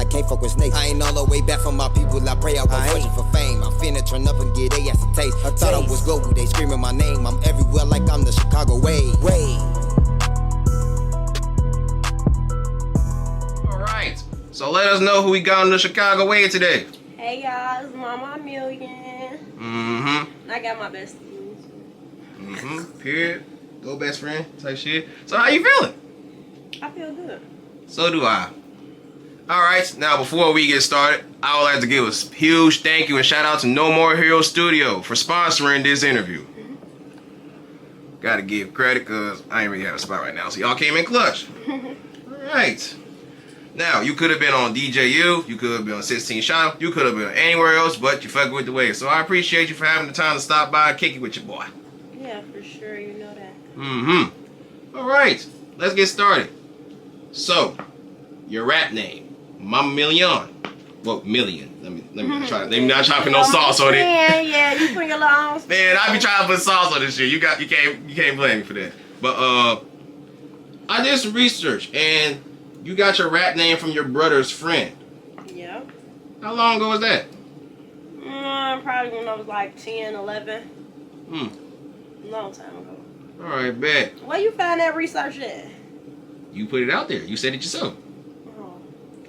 can't fuck with snakes. I ain't all the way back from my people, I pray I was searching for fame. I'm finna turn up and get they ass a taste. I thought I was global, they screaming my name. I'm everywhere like I'm the Chicago way. Alright, so let us know who we got on the Chicago way today. Hey y'all, it's Mama Million. Mm-hmm. I got my besties. Mm-hmm. Period. Go best friend type shit. So how you feeling? I feel good. So do I. Alright, now before we get started, I would like to give a huge thank you and shout out to No More Hero Studio for sponsoring this interview. Gotta give credit because I ain't really have a spot right now, so y'all came in clutch. Alright. Now, you could have been on DJU, you could have been on 16 Shot, you could have been anywhere else, but you fuck with the way. So I appreciate you for having the time to stop by and kick it with your boy. Yeah, for sure, you know that. Mm-hmm. Alright, let's get started. So, your rap name, Mama Million. Well, Million. Let me not try to put no sauce on it. Yeah, you put your little Man, I be trying to put sauce on this shit. You can't blame me for that. But I did some research and you got your rap name from your brother's friend. Yep. How long ago was that? Probably when I was like 10, 11. Long time ago. Alright, bet. Where you find that research at? You put it out there. You said it yourself. Oh.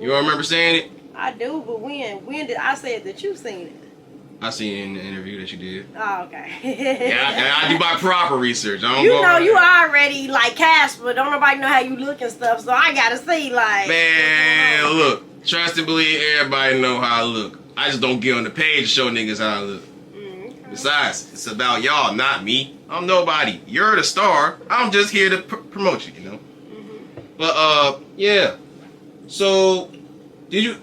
You don't remember saying it? I do, but when? When did I say that you seen it? I seen it in the interview that you did. Oh, okay. Yeah, I do my proper research. I don't you go know, around you there. already like Casper. Don't nobody know how you look and stuff, so I gotta see like. Man, look. Trust and believe everybody know how I look. I just don't get on the page to show niggas how I look. Okay. Besides, it's about y'all, not me. I'm nobody. You're the star. I'm just here to promote you, you know? But, yeah. So, did you...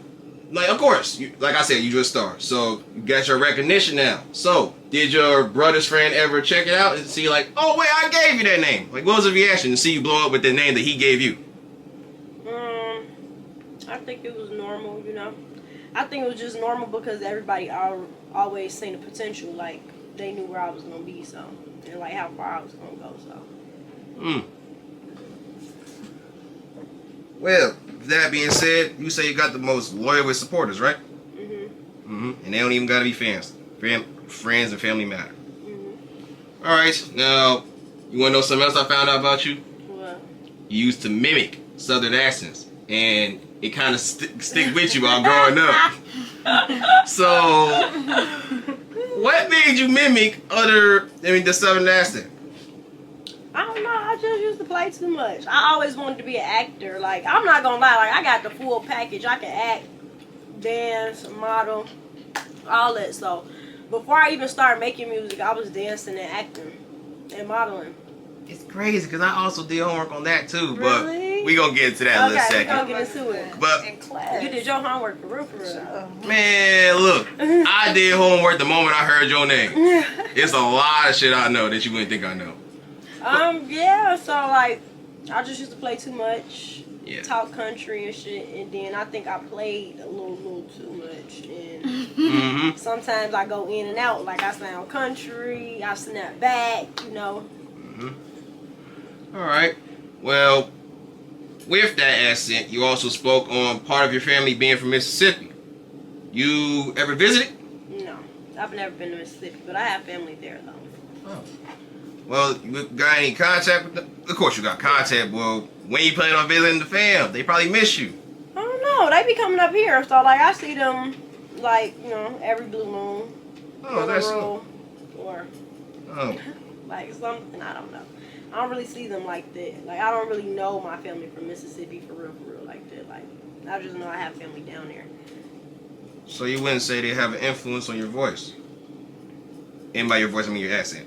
Like, of course, like I said, you're a star. So, you got your recognition now. So, did your brother's friend ever check it out and see like, oh, wait, I gave you that name? Like, what was the reaction to see you blow up with the name that he gave you? I think it was normal, you know. I think it was just normal because everybody always seen the potential. Like, they knew where I was going to be, so. And, like, how far I was going to go, so. Well, that being said, you say you got the most loyal with supporters, right? And they don't even gotta be fans. Friends and family matter. Alright, now, you wanna know something else I found out about you? What? You used to mimic southern accents, and it kind of stick with you while growing up. So, what made you mimic the southern accent? I don't know. I just used to play too much. I always wanted to be an actor. Like, I'm not gonna lie. Like, I got the full package. I can act, dance, model, all that. So, before I even started making music, I was dancing and acting and modeling. It's crazy because I also did homework on that too. Really? But we gonna get into that in a second. Okay, we gonna get into it. But in class. You did your homework for real. man, look, I did homework the moment I heard your name. It's a lot of shit I know that you wouldn't think I know. Yeah, so like, I just used to play too much, Yeah. talk country and shit, and then I think I played a little too much, and sometimes I go in and out, like I sound country, I snap back, you know. Alright, well, with that accent, you also spoke on part of your family being from Mississippi. You ever visited? No, I've never been to Mississippi, but I have family there though. Oh. Well, you got any contact with them? Of course you got contact. Well, when you plan on visiting the fam, they probably miss you. I don't know, they be coming up here, so like I see them, like, you know, every blue moon. Oh, that's so. Or oh. like something, I don't know. I don't really see them like that. Like, I don't really know my family from Mississippi for real like that. Like, I just know I have family down there. So you wouldn't say they have an influence on your voice? And by your voice, I mean your accent.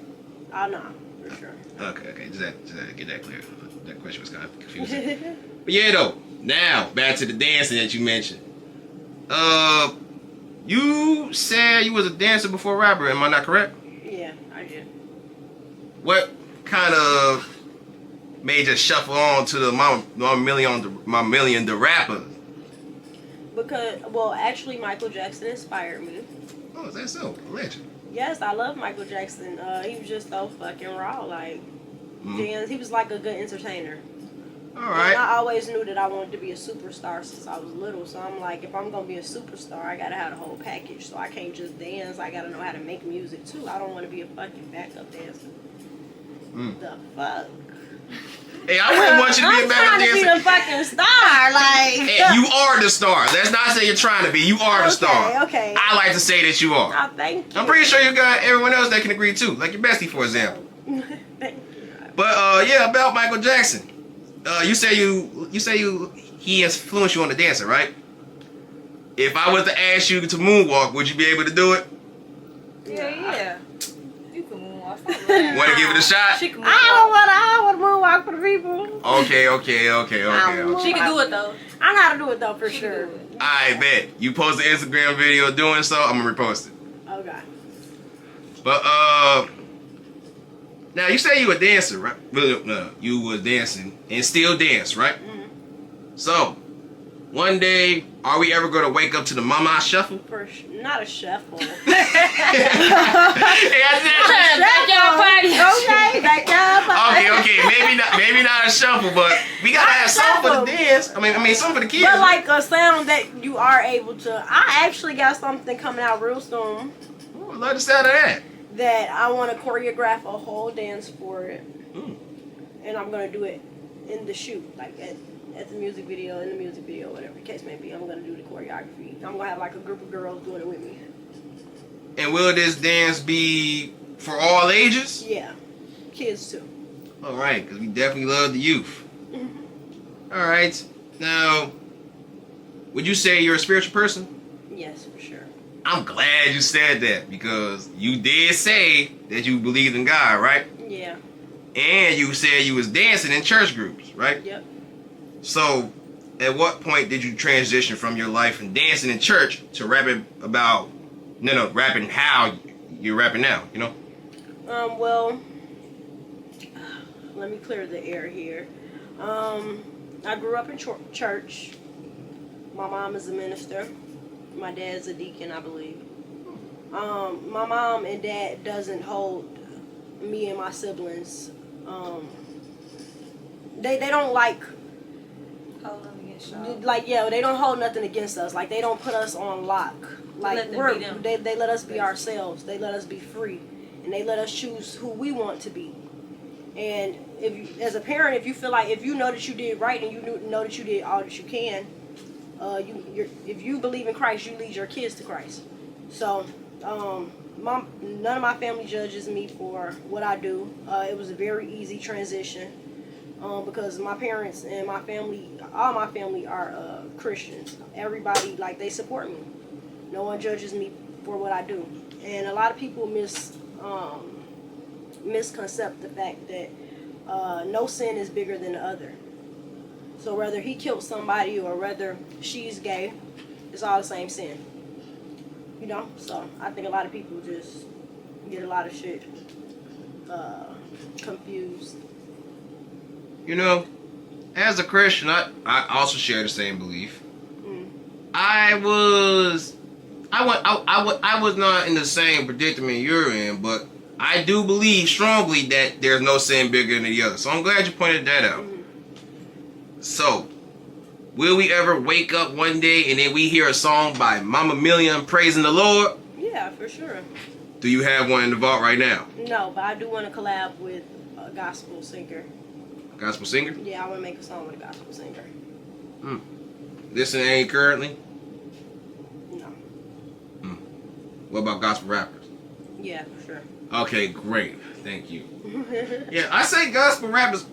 I know, for sure. Okay. Just had to get that clear. That question was kind of confusing. But yeah, though. Now, back to the dancing that you mentioned. You said you was a dancer before rapper. Am I not correct? Yeah, I did. What kind of made you shuffle on to the Mama Million, the rapper? Because, well, actually, Michael Jackson inspired me. Oh, is that so? Legend. Yes, I love Michael Jackson. He was just so fucking raw. Like, dance. He was like a good entertainer. All And right. I always knew that I wanted to be a superstar since I was little. So I'm like, if I'm gonna be a superstar, I gotta have the whole package. So I can't just dance. I gotta know how to make music too. I don't want to be a fucking backup dancer. The fuck. Hey, I wouldn't want you to be a I'm backup trying to be dancer. the fucking star. Like, Hey, you are the star. Let's not say you're trying to be. You are the star. Okay. I like to say that you are. Oh, thank you. I'm pretty sure you got everyone else that can agree too, like your bestie, for example. Thank you. But yeah, about Michael Jackson. You say he influenced you on the dancing, right? If I was to ask you to moonwalk, would you be able to do it? Yeah. You can move off. Want to give it a shot? She can move I don't want to moonwalk for the people. Okay. She can do it though. I know how to do it though, for She sure. can do it. I bet. You post an Instagram video doing so, I'm gonna repost it. Okay. But now you say you a dancer, right? Well, no, you was dancing and still dance, right? So, one day, are we ever gonna wake up to the Mama Shuffle? Not a shuffle. Hey, I said, Backyard party. Okay, backyard party. okay, maybe not a shuffle, but we gotta have something for the dance. I mean, something for the kids. But like a sound that you are able to. I actually got something coming out real soon Ooh, I love the sound of that. that I want to choreograph a whole dance for it, and I'm gonna do it in the shoot, like at the music video, whatever the case may be. I'm gonna do the choreography. I'm gonna have like a group of girls doing it with me. And will this dance be for all ages? Yeah, kids too. All right, because we definitely love the youth. All right, now, would you say you're a spiritual person? Yes, for sure. I'm glad you said that because you did say that you believed in God, right? Yeah. And you said you was dancing in church groups, right? Yep. So, at what point did you transition from your life in dancing in church to rapping about, rapping how you're rapping now, you know? Well, let me clear the air here. I grew up in church. My mom is a minister. My dad's a deacon, I believe. My mom and dad doesn't hold me and my siblings. They don't like Hold on against y'all. they don't hold nothing against us. Like they don't put us on lock. Like Let them be them. they let us be ourselves. They let us be free, and they let us choose who we want to be. And if you, as a parent, if you feel like if you know that you did right and you know that you did all that you can, if you believe in Christ, you lead your kids to Christ. So, none of my family judges me for what I do. It was a very easy transition because my parents and my family, all my family are Christians. Everybody, like, they support me. No one judges me for what I do. And a lot of people misconcept the fact that no sin is bigger than the other. So whether he killed somebody or whether she's gay, it's all the same sin. You know? So I think a lot of people just get a lot of shit confused. You know, as a Christian, I also share the same belief. I was not in the same predicament you're in, but I do believe strongly that there's no sin bigger than the other. So I'm glad you pointed that out. So, will we ever wake up one day and then we hear a song by Mama Million praising the Lord? Yeah, for sure. Do you have one in the vault right now? No, but I do want to collab with a gospel singer. Gospel singer? Yeah, I want to make a song with a gospel singer. Listening ain't currently? No. What about gospel rappers? Yeah, for sure. Okay, great. Thank you. Yeah, I say gospel rap is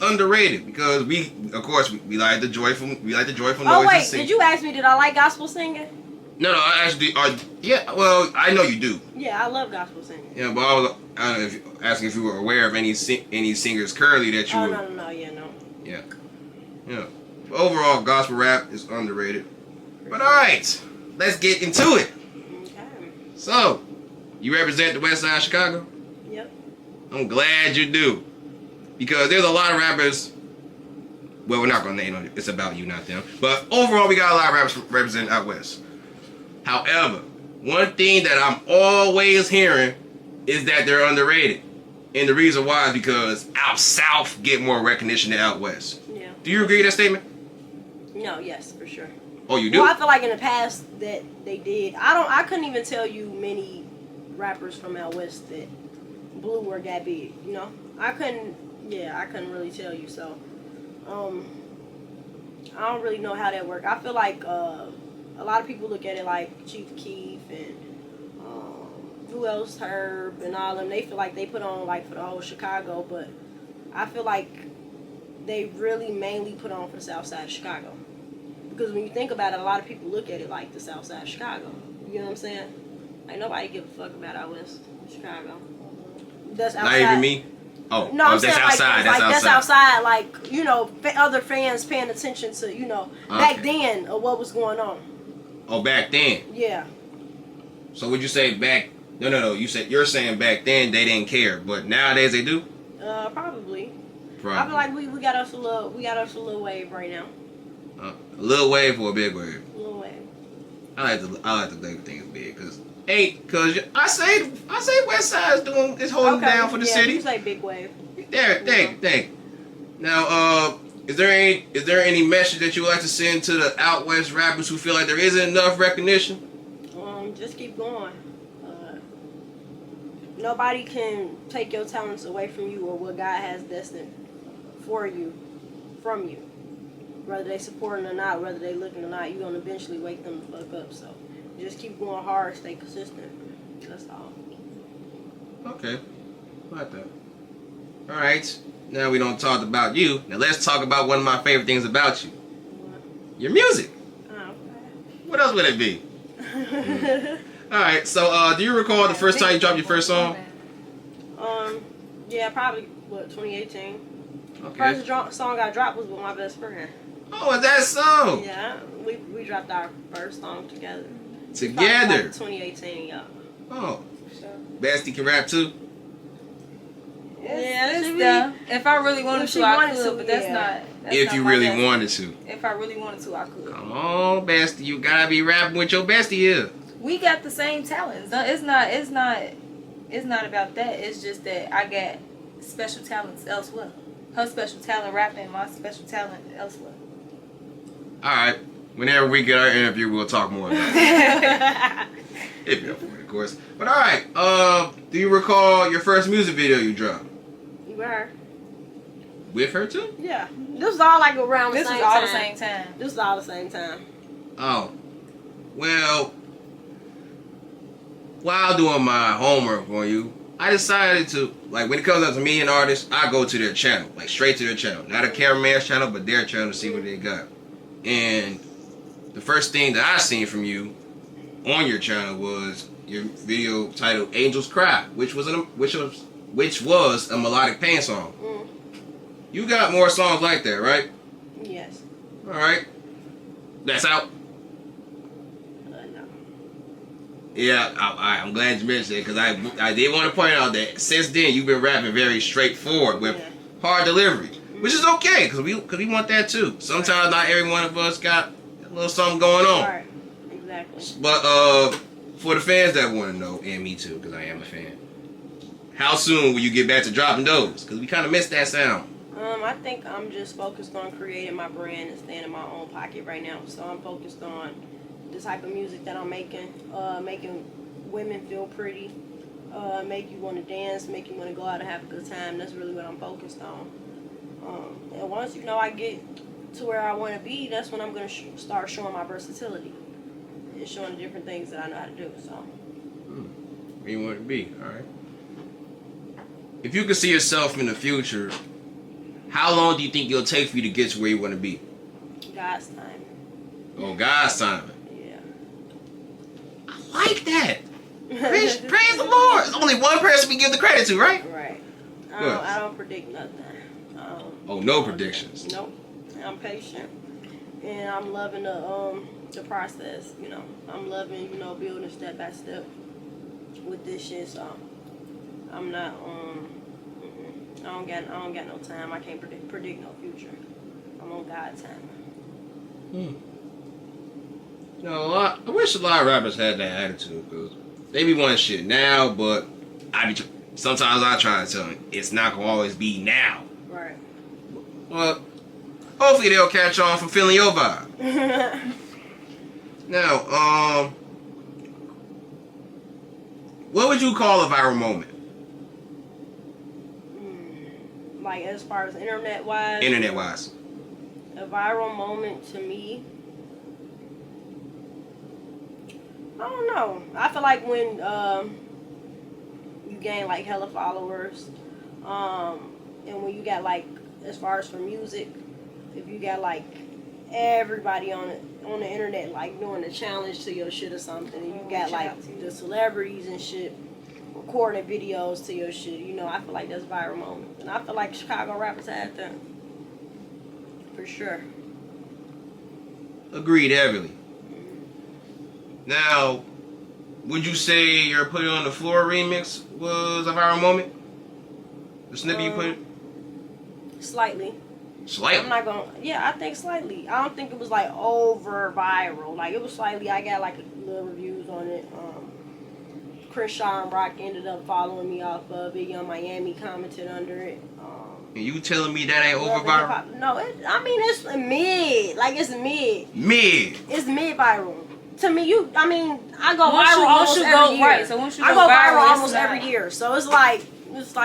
underrated because we like the joyful noises. Oh wait, did you ask me did I like gospel singing? No, I actually yeah. Well, I know you do. Yeah, I love gospel singing. Yeah, but I was asking if you were aware of any singers currently that you. Oh were, no, yeah. Yeah. But overall, gospel rap is underrated. But all right, let's get into it. Okay. So, you represent the West Side of Chicago? Yep. I'm glad you do. Because there's a lot of rappers. Well, we're not going to name them. It's about you, not them. But overall, we got a lot of rappers represented out west. However, one thing that I'm always hearing is that they're underrated. And the reason why is because out south get more recognition than out west. Yeah. Do you agree with that statement? No, yes, for sure. Oh, you do? Well, I feel like in the past that they did. I couldn't even tell you many rappers from out west that blew or got big. You know, I couldn't really tell you. So, I don't really know how that worked. I feel like a lot of people look at it like Chief Keef and who else, Herb and all them. They feel like they put on like for the whole Chicago, but I feel like they really mainly put on for the South Side of Chicago. Because when you think about it, a lot of people look at it like the South Side of Chicago. You know what I'm saying? Like nobody give a fuck about out west Chicago. That's outside. Not even me. Oh, No, I'm saying that's outside. that's outside. Like you know, other fans paying attention to back then of what was going on. Oh, back then. Yeah. So would you say back? No. You're saying back then they didn't care, but nowadays they do. Probably. Probably. I feel like we got us a little wave right now. A little wave or a big wave? A little wave. I like to think things big because I say West Side is holding down for the city. You say big wave. There, thank. Now, is there any message that you would like to send to the out west rappers who feel like there isn't enough recognition? Just keep going. Nobody can take your talents away from you or what God has destined for you, from you. Whether they supporting or not, whether they looking or not, you're gonna eventually wake them the fuck up. So just keep going hard, stay consistent. That's all. Okay, like that. All right. Now we don't talk about you. Now let's talk about one of my favorite things about you. What? Your music. Oh, What else would it be? okay. All right. So, do you recall the first time you dropped your first song? Yeah, probably 2018. Okay. First song I dropped was with my best friend. Oh, is that so? Yeah, we dropped our first song together. Together. Like 2018, yeah. Oh. Bestie can rap too. It's done. If I really wanted to, I could, but that's not. If you really wanted to. If I really wanted to, I could. Come on, Bestie. You gotta be rapping with your bestie here. We got the same talents. It's not about that. It's just that I got special talents elsewhere. Her special talent rapping, my special talent elsewhere. Alright. Whenever we get our interview, we'll talk more about it. If you're up for it, of course. But alright, do you recall your first music video you dropped? You were? With her too? Yeah. This was all like around the This same was all time. the same time. This was all the same time. Oh. Well, while doing my homework on you, I decided to, like, when it comes up to me and artists, I go to their channel, like straight to their channel. Not a cameraman's channel, but their channel to see what they got. And the first thing that I seen from you on your channel was your video titled "Angels Cry," which was a melodic pain song. Mm. You got more songs like that, right? Yes. All right, that's out. No. Yeah, I'm glad you mentioned it because I did want to point out that since then you've been rapping very straightforward with hard delivery, which is okay because we want that too. Sometimes not every one of us got a little something going on. Right. Exactly. But for the fans that want to know, and me too because I am a fan, how soon will you get back to dropping those? Because we kind of missed that sound. I think I'm just focused on creating my brand and staying in my own pocket right now. So I'm focused on the type of music that I'm making women feel pretty, make you want to dance, make you want to go out and have a good time. That's really what I'm focused on. And once I get to where I want to be, that's when I'm going to start showing my versatility and showing the different things that I know how to do. So. Where you want to be, all right? If you could see yourself in the future, how long do you think it'll take for you to get to where you want to be? God's time. Oh, God's time. Yeah. I like that. Praise the Lord. There's only one person we give the credit to, right? Right. Good. I don't predict nothing. Oh, no predictions. Nope. I'm patient, and I'm loving the process. I'm loving building step by step with this shit. So I'm not I don't got no time. I can't predict no future. I'm on God's time. No, I wish a lot of rappers had that attitude because they be wanting shit now, but sometimes I try to tell them it's not gonna always be now. Right. Well, Hopefully they'll catch on for feeling your vibe. Now, what would you call a viral moment? Like as far as internet wise. Internet wise. A viral moment to me. I don't know. I feel like when you gain like hella followers, and when you got like, as far as for music, if you got like everybody on the internet like doing a challenge to your shit or something, and you got like the celebrities and shit recording videos to your shit, you know, I feel like that's a viral moment. And I feel like Chicago rappers had that. For sure. Agreed heavily. Now, would you say your Put It On The Floor remix was a viral moment? The snippet you put? Slightly. Slightly? I'm not gonna. Yeah, I think slightly. I don't think it was like over viral. Like it was slightly. I got like little reviews on it. Chris Shaw and Rock ended up following me off of it. Young Miami commented under it. And you telling me that ain't over viral? No, I mean it's mid. Like it's mid. Mid. It's mid viral. To me, I go Once viral you almost go every year. right, so once you I go go viral, viral it's almost not- every year. So it's like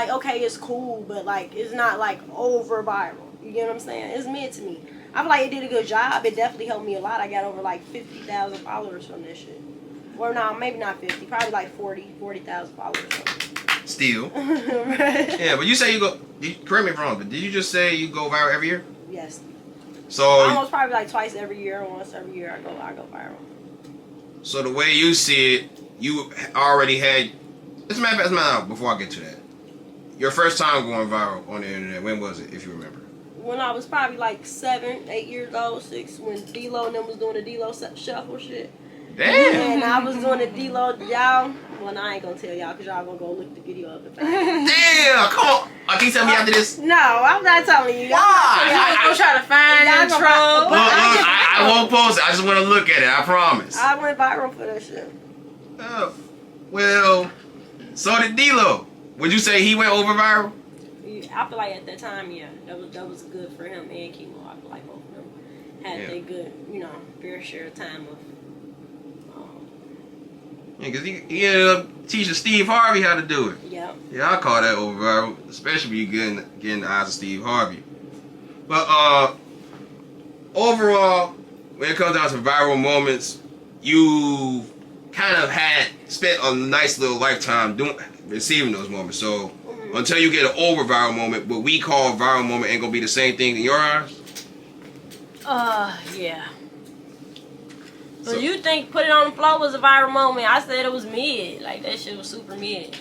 okay, it's cool, but like it's not like over viral. You get what I'm saying? It's mid to me. I feel like it did a good job. It definitely helped me a lot. I got over like 50,000 followers from this shit. Or no, maybe not 50. Probably like 40,000 followers. Still. Right? Yeah, but you say correct me if I'm wrong, but did you just say you go viral every year? Yes. So Almost probably like twice every year. Once every year I go viral. So the way you see it, you already had. As a matter of fact, before I get to that, your first time going viral on the internet, when was it, if you remember? When I was probably like 7, 8 years old, 6, when D-Lo and them was doing the D-Lo shuffle shit. Damn. And I was doing the D-Lo, y'all. Well, I ain't gonna tell y'all because y'all gonna go look the video up. Damn, come on. Can you tell me after this? No, I'm not telling you. Why? I'm gonna try to find Y'all and gonna- troll. but I won't post it. I just want to look at it. I promise. I went viral for that shit. Oh, well, so did D-Lo. Would you say he went over viral? I feel like at that time, yeah, that was good for him and Kimo. I feel like both of them had their good, fair share of time of. Yeah, because he ended up teaching Steve Harvey how to do it. Yeah. Yeah, I call that over viral, especially when you get in the eyes of Steve Harvey. But overall, when it comes down to viral moments, you kind of spent a nice little lifetime receiving those moments. So until you get an over viral moment, what we call viral moment ain't gonna be the same thing in your eyes. Yeah. So you think Put It On The Floor was a viral moment? I said it was mid. Like that shit was super mid.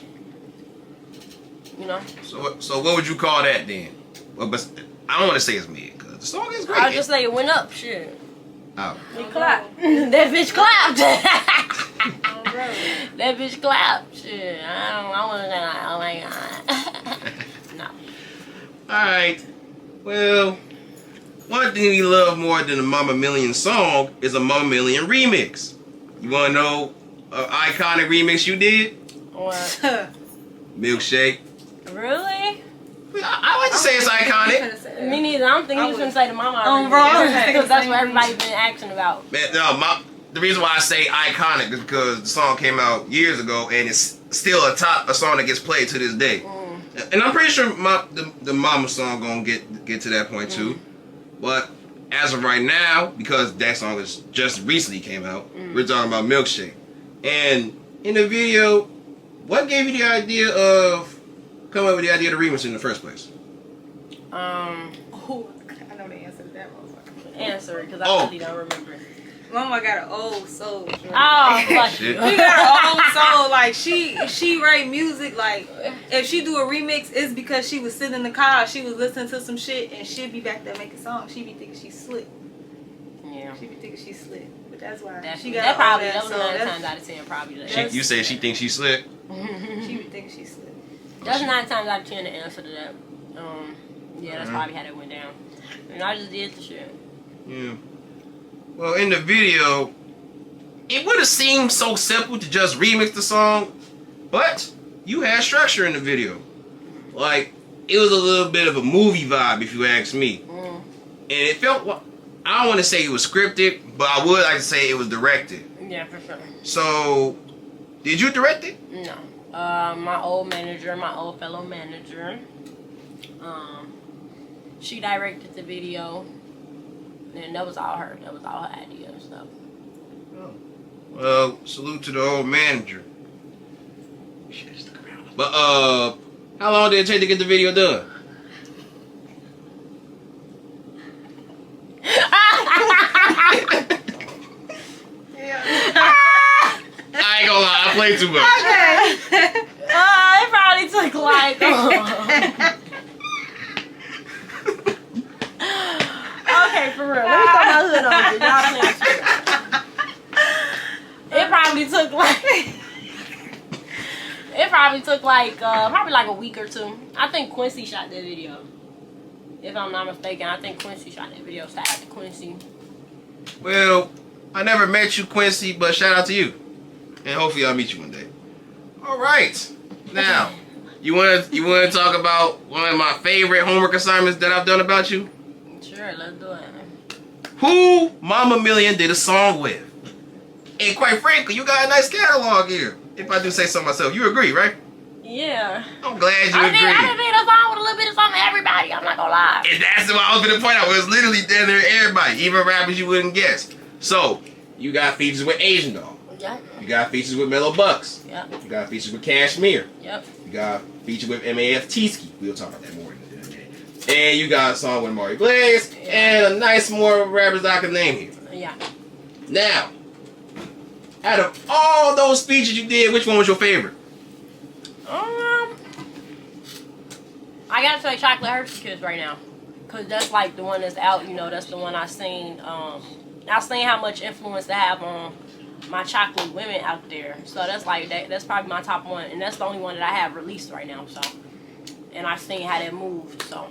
You know. So what would you call that then? Well, but I don't want to say it's mid because the song is great. I'll just say it went up. Shit. Oh. It clapped. That bitch clapped. That bitch clapped. Shit. I want to say, oh my god. No. Alright. Well, one thing we love more than a Mama Million song is a Mama Million remix. You want to know an iconic remix you did? What? Milkshake. Really? I like to say it's iconic. Me neither. I don't think he was gonna say the mama. bro. Because that's what everybody's been asking about. Man, no, the reason why I say iconic is because the song came out years ago and it's still a song that gets played to this day. And I'm pretty sure the Mama song gonna get to that point too. But as of right now, because that song is just recently came out, we're talking about Milkshake. And in the video, what gave you the idea of coming up with the idea of the remix in the first place? Oh, I know the answer to that motherfucker. Answer, because I really don't remember. Mama got an old soul. Oh, fuck Shit. you. She got an old soul. Like she write music. Like if she do a remix, it's because she was sitting in the car, she was listening to some shit, and she'd be back there making songs. She be thinking she's slick. Yeah. She be thinking she's slick. But that's why That she got that probably all that was that 9 soul. times out of 10 probably that. You say she thinks she's slick? She be thinking she's slick. That's 9 times out of 10 the answer to that. Yeah, that's probably how that went down. And I just did the shit. Yeah. Well, in the video, it would have seemed so simple to just remix the song, but you had structure in the video. Like, it was a little bit of a movie vibe, if you ask me. it felt. Well, I don't want to say it was scripted, but I would like to say it was directed. Yeah, for sure. So, did you direct it? No. My old manager, my old fellow manager, she directed the video, and that was all her. That was all her idea and stuff. Well, salute to the old manager. But how long did it take to get the video done? I ain't gonna lie, I played too much. It probably took like. Okay, for real. Let me throw my hood on you. Y'all don't understand. It probably took like. It probably took like probably like a week or two. I think Quincy shot that video. If I'm not mistaken, I think Quincy shot that video. Shout out to Quincy. Well, I never met you, Quincy, but shout out to you. And hopefully I'll meet you one day. Alright. Now, you wanna talk about one of my favorite homework assignments that I've done about you? Sure, let's do it. Who Mama Million did a song with? And quite frankly, you got a nice catalog here. If I do say so myself, you agree, right? Yeah. I'm glad you I agree. did a song with a little bit of something everybody. I'm not gonna lie. And that's what I was gonna point out. It was literally down there everybody, even rappers you wouldn't guess. So, you got features with Asian Doll. Yeah. You got features with Mellow Bucks. Yep. You got features with Cashmere. Yep. You got feature with MAF Tski. We'll talk about that more in a minute. And you got a song with Mari Blaze and a nice more rappers I can name here. Yeah. Now, out of all those features you did, which one was your favorite? I gotta say Chocolate Hershey Kiss right now, cause that's like the one that's out. You know, that's the one I seen. I seen how much influence they have on my chocolate women out there. So that's like that's probably my top one, and that's the only one that I have released right now. So, and I seen how that moved. So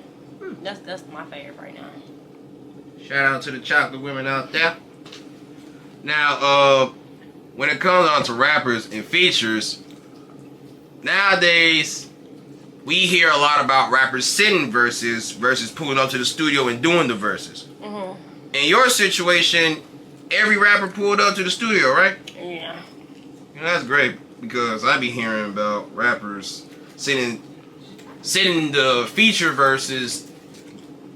that's my favorite right now. Shout out to the chocolate women out there. Now, when it comes on to rappers and features, nowadays we hear a lot about rappers sitting verses versus pulling up to the studio and doing the verses. Mhm. In your situation, every rapper pulled up to the studio, right? Yeah. You know, that's great because I be hearing about rappers sitting the feature verses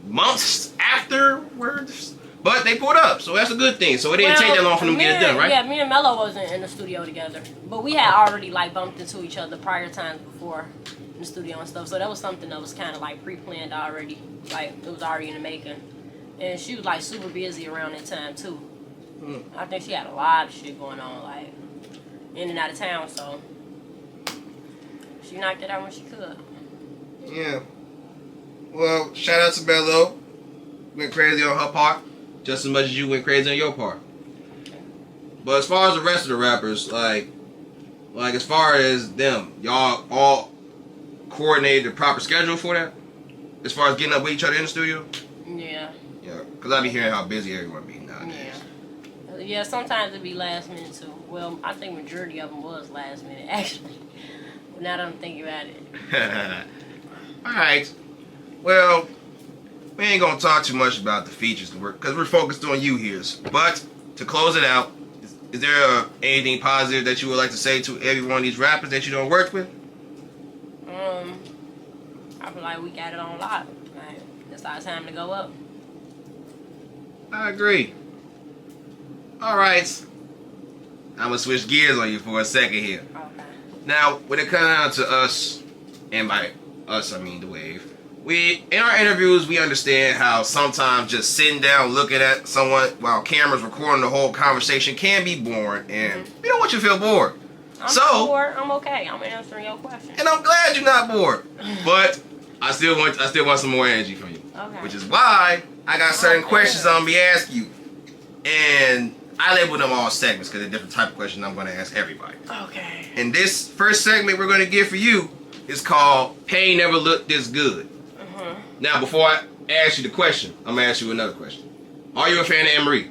months afterwards. But they pulled up, so that's a good thing. So it didn't take that long for them to get it done, right? Yeah, me and Mello wasn't in the studio together, but we had already like bumped into each other prior times before in the studio and stuff. So that was something that was kind of like pre-planned already, like it was already in the making. And she was like super busy around that time too. I think she had a lot of shit going on, like in and out of town. So she knocked it out when she could. Yeah. Well, shout out to Mello. Went crazy on her part. Just as much as you went crazy on your part. But as far as the rest of the rappers, like as far as them, y'all all coordinated the proper schedule for that? As far as getting up with each other in the studio? Yeah. Yeah, because I be hearing how busy everyone be nowadays. Yeah. Yeah, sometimes it'd be last minute too. Well, I think majority of them was last minute, actually. Now that I'm thinking about it. Alright. Well, we ain't gonna talk too much about the features because we're focused on you here. But to close it out, is there anything positive that you would like to say to every one of these rappers that you don't work with? I feel like we got it on lock. Like, it's our time to go up. I agree. Alright. I'm gonna switch gears on you for a second here. Okay. Now, when it comes down to us, and by us I mean the Wave, we in our interviews we understand how sometimes just sitting down looking at someone while cameras recording the whole conversation can be boring, and we don't want you to feel bored. I'm not bored. I'm okay. I'm answering your question. And I'm glad you're not bored, but I still want some more energy from you. Okay. Which is why I got certain questions I'm gonna be asking you, and I label them all segments because they're different type of questions I'm gonna ask everybody. Okay. And this first segment we're gonna give for you is called "Pain Never Looked This Good." Now, before I ask you the question, I'm gonna ask you another question. Are you a fan of Anne-Marie?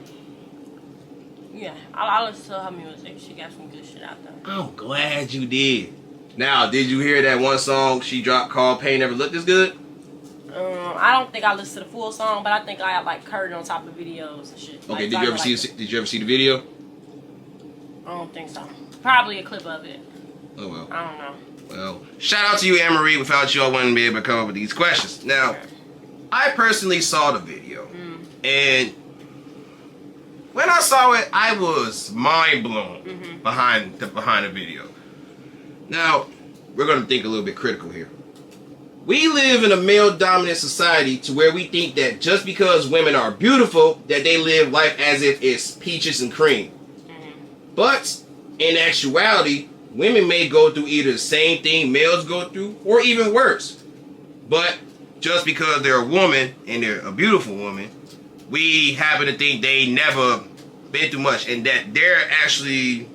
Yeah, I listen to her music. She got some good shit out there. I'm glad you did. Now, did you hear that one song she dropped called "Pain Never Looked This Good"? I don't think I listened to the full song, but I think I like heard it on top of videos and shit. Okay, Like, did you ever like, see? Did you ever see the video? I don't think so. Probably a clip of it. Oh well. I don't know. Well, shout out to you, Anne-Marie. Without you, I wouldn't be able to come up with these questions. Now, I personally saw the video, and when I saw it, I was mind blown behind the video. Now, we're gonna think a little bit critical here. We live in a male-dominant society to where we think that just because women are beautiful, that they live life as if it's peaches and cream. But in actuality, women may go through either the same thing males go through, or even worse. But just because they're a woman and they're a beautiful woman, we happen to think they never been through much, and that they're actually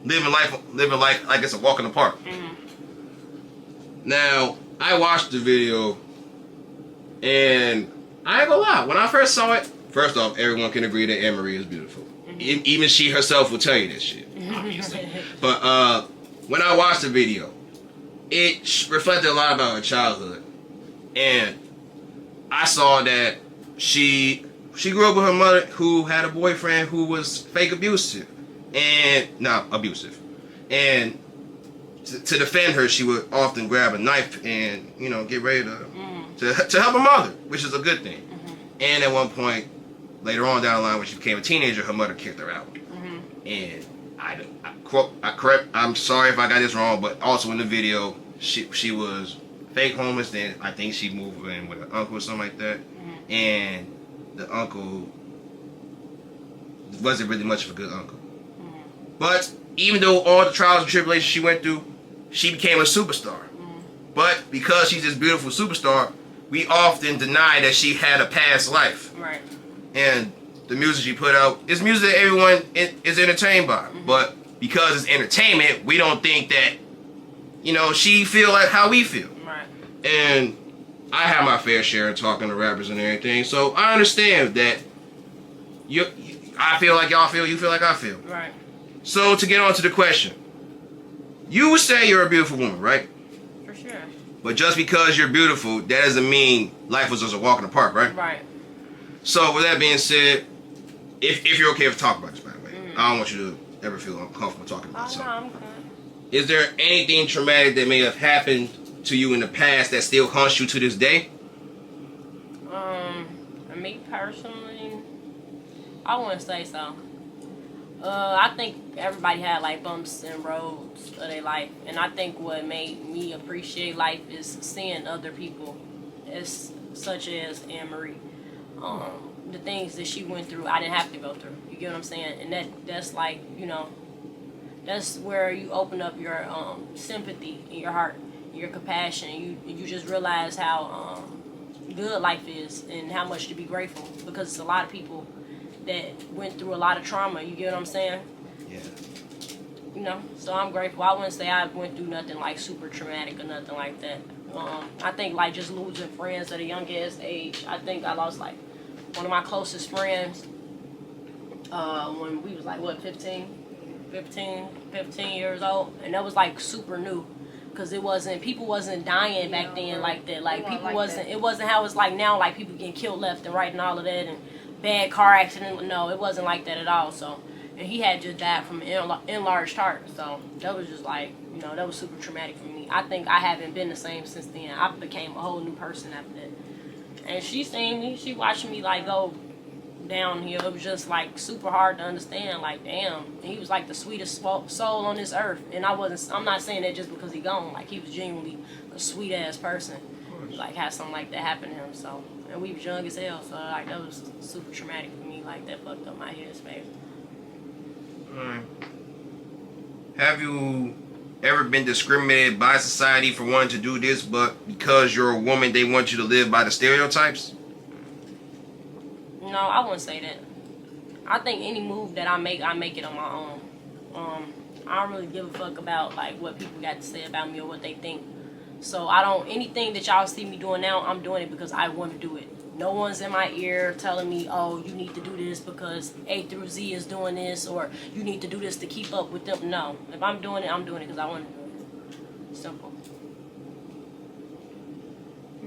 living life like it's a walk in the park. Now, I watched the video, and I ain't gonna lie. When I first saw it, first off, everyone can agree that Anne-Marie is beautiful. Even she herself will tell you this shit, obviously. But when I watched the video, it reflected a lot about her childhood, and I saw that she grew up with her mother, who had a boyfriend who was fake abusive, and to defend her, she would often grab a knife and get ready to help her mother, which is a good thing. And at one point, later on down the line, when she became a teenager, her mother kicked her out. And I'm sorry if I got this wrong, but also in the video, she was fake homeless. Then I think she moved in with an uncle or something like that, and the uncle wasn't really much of a good uncle. But even though all the trials and tribulations she went through, she became a superstar. But because she's this beautiful superstar, we often deny that she had a past life. Right. And the music she put out is music that everyone is entertained by. But because it's entertainment, we don't think that, she feel like how we feel. Right. And I have my fair share of talking to rappers and everything, so I understand that I feel like y'all feel, you feel like I feel. Right. So to get on to the question, you would say you're a beautiful woman, right? For sure. But just because you're beautiful, that doesn't mean life was just a walk in the park, right? Right. So with that being said, if you're okay with talking about this, by the way, I don't want you to ever feel uncomfortable talking about Oh, something. no, I'm good. Is there anything traumatic that may have happened to you in the past that still haunts you to this day? Me personally, I wouldn't say so. I think everybody had like bumps and roads of their life, and I think what made me appreciate life is seeing other people, such as Anne-Marie. The things that she went through, I didn't have to go through. You get what I'm saying? And that's like, that's where you open up your sympathy in your heart, your compassion. You just realize how good life is and how much to be grateful, because it's a lot of people that went through a lot of trauma. You get what I'm saying? Yeah. So I'm grateful. I wouldn't say I went through nothing like super traumatic or nothing like that. I think like just losing friends at a young ass age. I think I lost like one of my closest friends when we was like 15 years old, and that was like super new, because people wasn't dying back then like that. Like people wasn't. It wasn't how it's like now. Like people getting killed left and right and all of that, and bad car accident. No, it wasn't like that at all. So, and he had just died from enlarged heart. So that was just like, that was super traumatic for me. I think I haven't been the same since then. I became a whole new person after that. And she seen me. She watched me like go downhill. It was just like super hard to understand. Like, damn. And he was like the sweetest soul on this earth. And I'm not saying that just because he gone. Like, he was genuinely a sweet ass person. Like, had something like that happen to him. So, and we was young as hell. So like, that was super traumatic for me. Like, that fucked up my headspace. Alright. Have you ever been discriminated by society for wanting to do this, but because you're a woman, they want you to live by the stereotypes? No, I wouldn't say that. I think any move that I make it on my own. I don't really give a fuck about like what people got to say about me or what they think. So anything that y'all see me doing now, I'm doing it because I want to do it. No one's in my ear telling me, oh, you need to do this because A through Z is doing this, or you need to do this to keep up with them. No. If I'm doing it because I want to do it. Simple.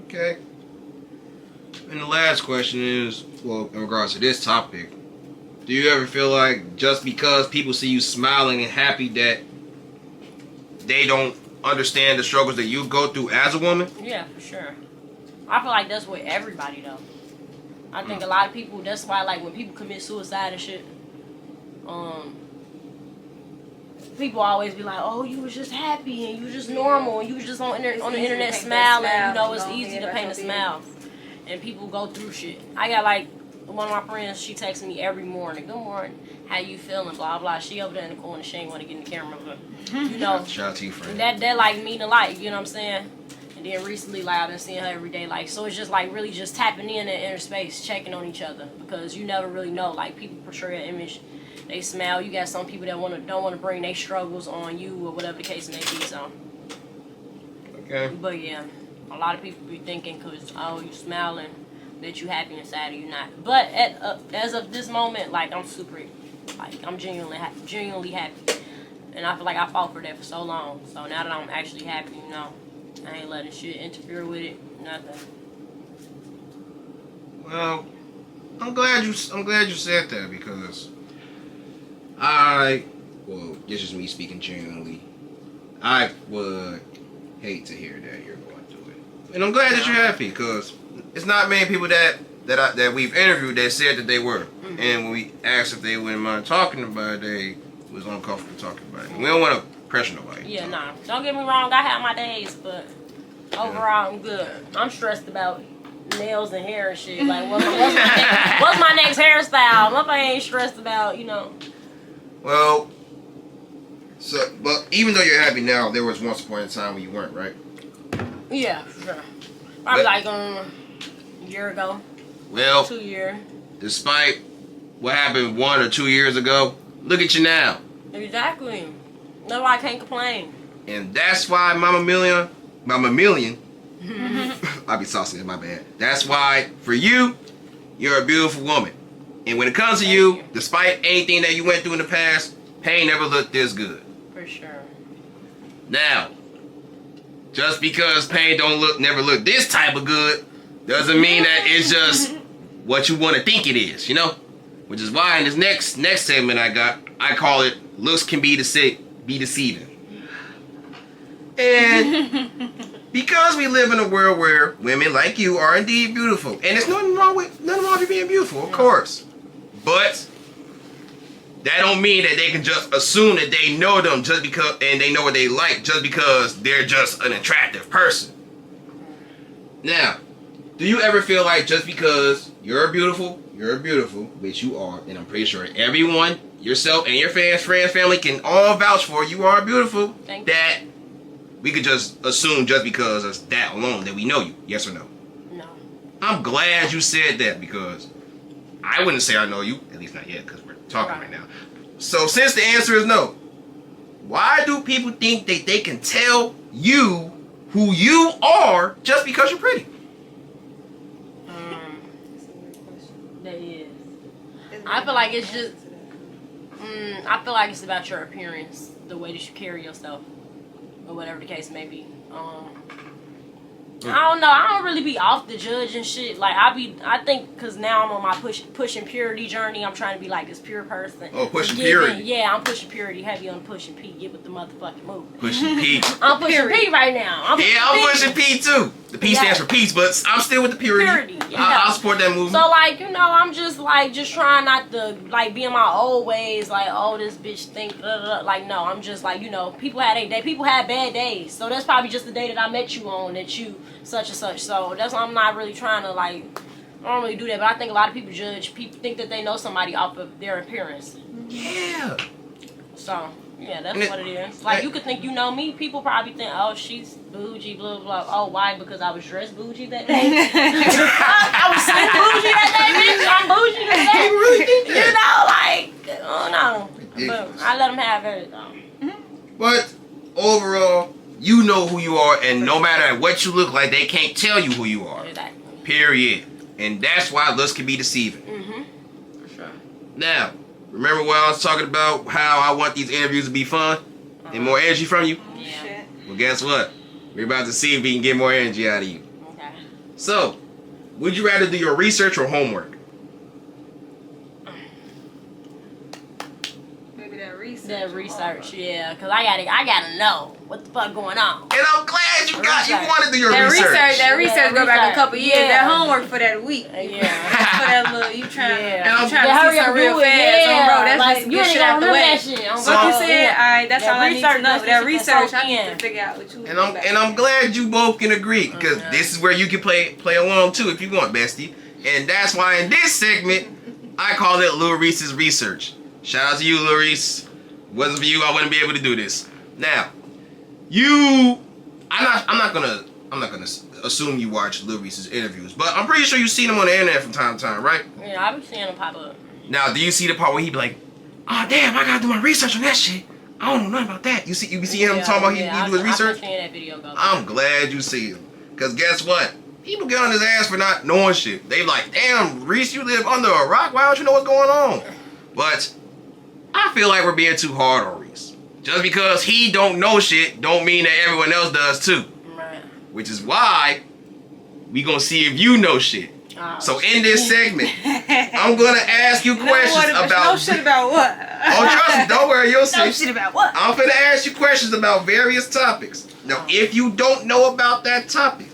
Okay. And the last question is, well, in regards to this topic, do you ever feel like just because people see you smiling and happy that they don't understand the struggles that you go through as a woman? Yeah, for sure. I feel like that's with everybody though. I think a lot of people. That's why, like, when people commit suicide and shit, people always be like, "Oh, you was just happy and you was just normal and you was just on the internet smiling." You know, it's easy to paint a smile, and people go through shit. I got like one of my friends. She texts me every morning. Good morning. How you feeling? Blah blah. She over there in the corner. She ain't want to get in the camera, but you know, Shout out to you, friend. that like mean to life. You know what I'm saying? And then recently, like, I've been seeing her every day. Like, so it's just like really just tapping in that inner space, checking on each other, because you never really know. Like, people portray an image. They smile. You got some people that don't want to bring their struggles on you or whatever the case may be. So, Okay. but yeah, a lot of people be thinking because you smiling that you happy inside or you not. But as of this moment, like, I'm I'm genuinely happy, and I feel like I fought for that for so long. So now that I'm actually happy, you know, I ain't letting shit interfere with it. Nothing. Well, I'm glad you said that, because well, this is me speaking genuinely. I would hate to hear that you're going through it, and I'm glad that you're happy, because it's not many people that we've interviewed that said that they were, and when we asked if they wouldn't mind talking about it, they was uncomfortable talking about it. We don't want to pressure nobody. Yeah, nah. Don't get me wrong. I have my days, but overall, I'm good. I'm stressed about nails and hair and shit. Like, what's my next hairstyle? Motherfucker ain't stressed about, you know. Well, but even though you're happy now, there was once upon a time when you weren't, right? Yeah, for sure. Probably like a year ago, Well, 2 years. despite what happened 1 or 2 years ago, look at you now. Exactly. No, I can't complain. And that's why Mama Million, I'll be saucing it, my bad. That's why, for you, you're a beautiful woman. And when it comes to you, despite anything that you went through in the past, pain never looked this good. For sure. Now, just because pain never look this type of good, doesn't mean that it's just what you want to think it is, you know? Which is why in this next segment I call it "Looks Can Be Deceiving." And because we live in a world where women like you are indeed beautiful, and there's nothing wrong with you being beautiful, of course. But that don't mean that they can just assume that they know them just because, and they know what they like just because they're just an attractive person. Now, do you ever feel like just because you're beautiful, which you are, and I'm pretty sure everyone, yourself and your friends, family can all vouch for you are beautiful, Thank you. that we could just assume just because of that alone that we know you? Yes or no? No. I'm glad you said that, because I wouldn't say I know you, at least not yet, because we're talking right now. So since the answer is no, why do people think that they can tell you who you are just because you're pretty? That is. I feel like it's just. I feel like it's about your appearance, the way that you carry yourself, or whatever the case may be. I don't know. I don't really be off the judge and shit. Like, I think because now I'm on my pushing purity journey. I'm trying to be like this pure person. Oh, pushing purity. Yeah, I'm pushing purity heavy on pushing P. Get with the motherfucking move. Pushing P. I'm pushing P right now. I'm pushing P too. The P stands for peace, but I'm still with the purity. Yeah. I'll support that movement. So, like, you know, I'm just trying not to, like, be in my old ways, like, oh, this bitch think, blah, blah, blah. Like, no, I'm just like, you know, people had a day, people had bad days. So that's probably just the day that I met you on, that you such and such. So that's why I'm not really trying to, like, I don't really do that. But I think a lot of people think that they know somebody off of their appearance. Yeah. So, yeah, that's what it is. Like, you could think you know me. People probably think, oh, she's bougie, blah, blah, blah. Oh, why? Because I was dressed bougie that day? I was slim bougie that day, bitch. I'm bougie that day. People really think that. You know, like, I don't know. But I let them have everything. But overall, you know who you are, and no matter what you look like, they can't tell you who you are. Exactly. Period. And that's why looks can be deceiving. For sure. Now, remember what I was talking about, how I want these interviews to be fun and more energy from you? Yeah. Well, guess what? We're about to see if we can get more energy out of you. Okay. So, Would you rather do your research or homework? Maybe that research. That research, yeah, because I gotta know what the fuck going on. And I'm glad you Research. want to do your That research. research go back a research. couple years. Yeah. That homework for that week. Yeah. For that little, you trying Yeah. to see Hurry up, some real do it, fast. yeah. Bro, that's Like, just you get ain't shit gonna out the remember way. that shit. So- What you said? Alright, that's That all I need to research, know. that's That what you can research, soak I need in. to figure out what you. And I'm glad you both can agree, because this is where you can play along too if you want, bestie. And that's why in this segment I call it Lil Reese's research. Shout out to you, Lil Reese. Wasn't for you, I wouldn't be able to do this. Now, I'm not gonna assume you watch Lil Reese's interviews, but I'm pretty sure you see them on the internet from time to time, right? Yeah, I be seeing them pop up. Now, do you see the part where he be like, "Oh damn, I gotta do my research on that shit. I don't know nothing about that." You see him talking about he do his research? I've seen that video go. I'm glad you see him, cause guess what? People get on his ass for not knowing shit. They like, "Damn, Reese, you live under a rock. Why don't you know what's going on?" But I feel like we're being too hard on Reese. Just because he don't know shit, don't mean that everyone else does too. Right. Which is why we gonna see if you know shit. Oh, So in this segment, I'm gonna ask you questions No about. shit about what? Oh, trust me, don't worry, you'll No see. shit about what? I'm finna ask you questions about various topics. Now, if you don't know about that topic,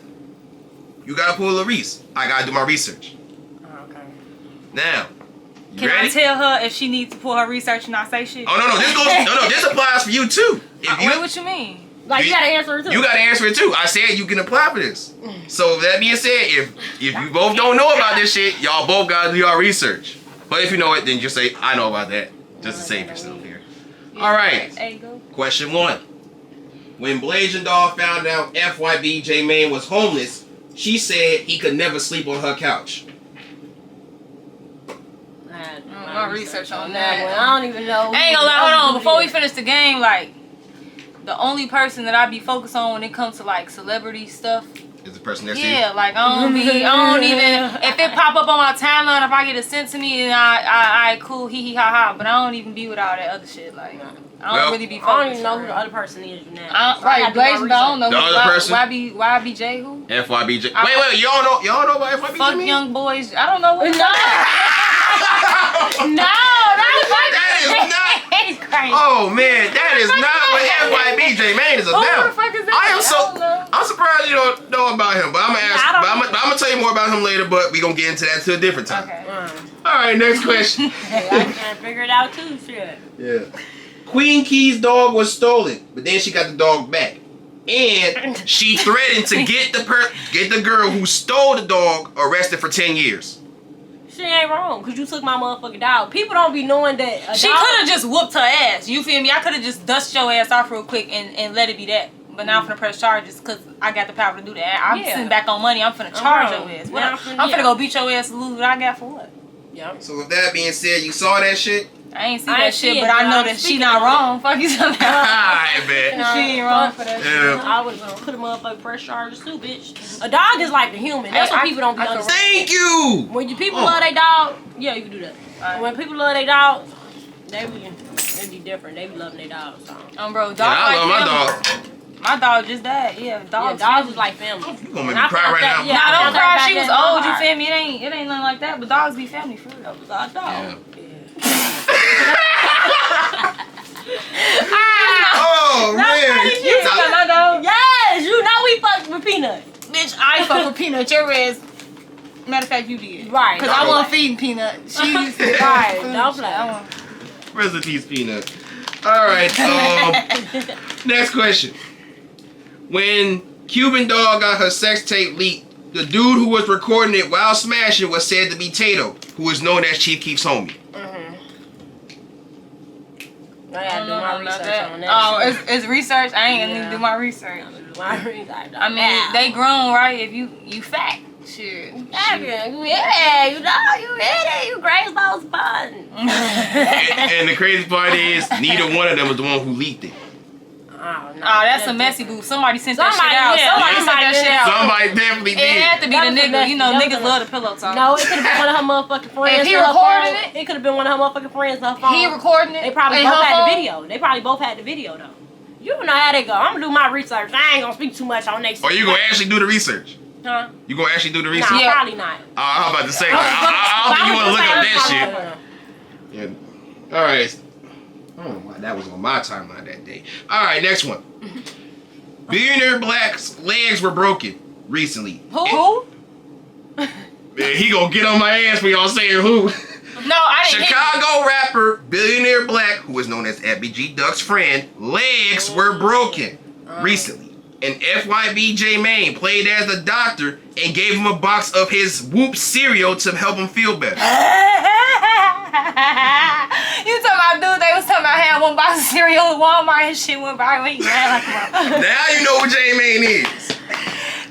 you gotta pull a Reese. I gotta do my research. Okay. Now, you Can ready? I tell her if she needs to pull her research and not say shit? Oh no, this applies for you too. If you What you mean? Like, you gotta answer it too. you gotta answer it too. I said you can apply for this. So that being said, if you both don't know about this shit, y'all both gotta do your research. But if you know it, then just say I know about that, just to save yourself here. All right. There you go. Question 1. When Blazing Dog found out FYB J Mane was homeless, she said he could never sleep on her couch. I had My research on that. one. I don't even know. I ain't gonna lie, hold on. Before we finish the game, like, the only person that I be focused on when it comes to, like, celebrity stuff, Is the person next to you? yeah, like, I don't even, if it pop up on my timeline, if I get it sent to me, and I cool, hee hee ha ha, but I don't even be with all that other shit, like, I don't Well, really be I focused. don't even know who the other person is now. So I Right, gotta do my Blazing, but I don't know The who, other person? YBJ who? FYB J. Wait, y'all know about FYB J Fuck Mane? young boys, I don't know what. No, That is not. He's crazy. Oh man, that is not what FYB J Mane is Who the about. fuck is that? I am I don't know. I'm surprised you don't know about him, but I'm gonna ask. I don't But I'm gonna tell you more about him later. But we gonna get into that to a different time. Okay. All right, next question. I can't figure it out too. Shit. Yeah. Queen Key's dog was stolen, but then she got the dog back, and she threatened to get the girl who stole the dog arrested for 10 years. She ain't wrong, cause you took my motherfucking dog. People don't be knowing that. She could have just whooped her ass. You feel me? I could have just dusted your ass off real quick and let it be that. But now I'm finna press charges because I got the power to do that. I'm Yeah. sitting back on money. I'm finna charge your ass. Now I'm finna go beat your ass to lose what I got for what? Yep. So with that being said, you saw that shit? I ain't see I that ain't shit, see it, but I but know I'm that she speaking not on it. wrong. Fuck you talking about. I bet. She ain't wrong for that shit. Yeah. I was gonna put a motherfucking press charges too, bitch. A dog is like a human. That's what people don't be understanding. Thank you. When people love their dog, yeah, you can do that. Alright. When people love their dog, they be different. They be loving their dogs. So. Bro, dog Yeah, I like love my family. dog. My dog just died. Yeah, Dogs is like family. You gonna make When me I cry found right that- now? yeah. Nah, don't I cry. got She was that in my old. You heart. feel me? It ain't nothing like that. But dogs be family for real. That was our dog. Yeah. Oh man. You talking about my dog? Yes, you know we fucked with Peanut. Bitch, I fuck with Peanut. Your ass. Matter of fact, you did. Right. Because I wasn't feeding Peanut. She used to. Right, don't play. I want- Rest in peace, Peanut. All right. Next question. When Cuban Dog got her sex tape leaked, the dude who was recording it while smashing was said to be Tato, who is known as Chief Keef's homie. I gotta do my research on that. Oh, it's research. I ain't gonna Yeah. even do my research. My research. I mean, they grown, right? If you fat, shit. Yeah, you know, you hit it. You graze those buttons. And the crazy part is, neither one of them was the one who leaked it. Oh, no. Oh, that's a messy boo. Somebody sent that Somebody, shit out. yeah, Somebody sent that somebody shit out. Somebody definitely It did. had to be That the was a nigga. messy- You know, that was niggas a- love the pillow talk. No, it could have been one of her motherfucking friends. If he to her recorded phone. it? It could have been one of her motherfucking friends to her phone. He recording it. They probably in both her had phone? the video. They probably both had the video though. You know how they go. I'm gonna do my research. I ain't gonna speak too much on next. Or you gonna actually do the research. Huh? You gonna actually do the Nah, research? Yeah. probably not. I'm about to say, I don't think you want to look up that shit. Yeah. All right. I don't know why that was on my timeline that day. All right, next one. Billionaire Black's legs were broken recently. Who? Man, he gonna get on my ass for y'all saying who. No, I didn't. Chicago rapper Billionaire Black, who is known as FBG Duck's friend, legs were broken recently. And FYB J Mane played as the doctor and gave him a box of his Whoop cereal to help him feel better. You talking about dude? They was talking about having one box of cereal at Walmart and shit went by when he ran like a motherfucker. Now you know who J Mane is.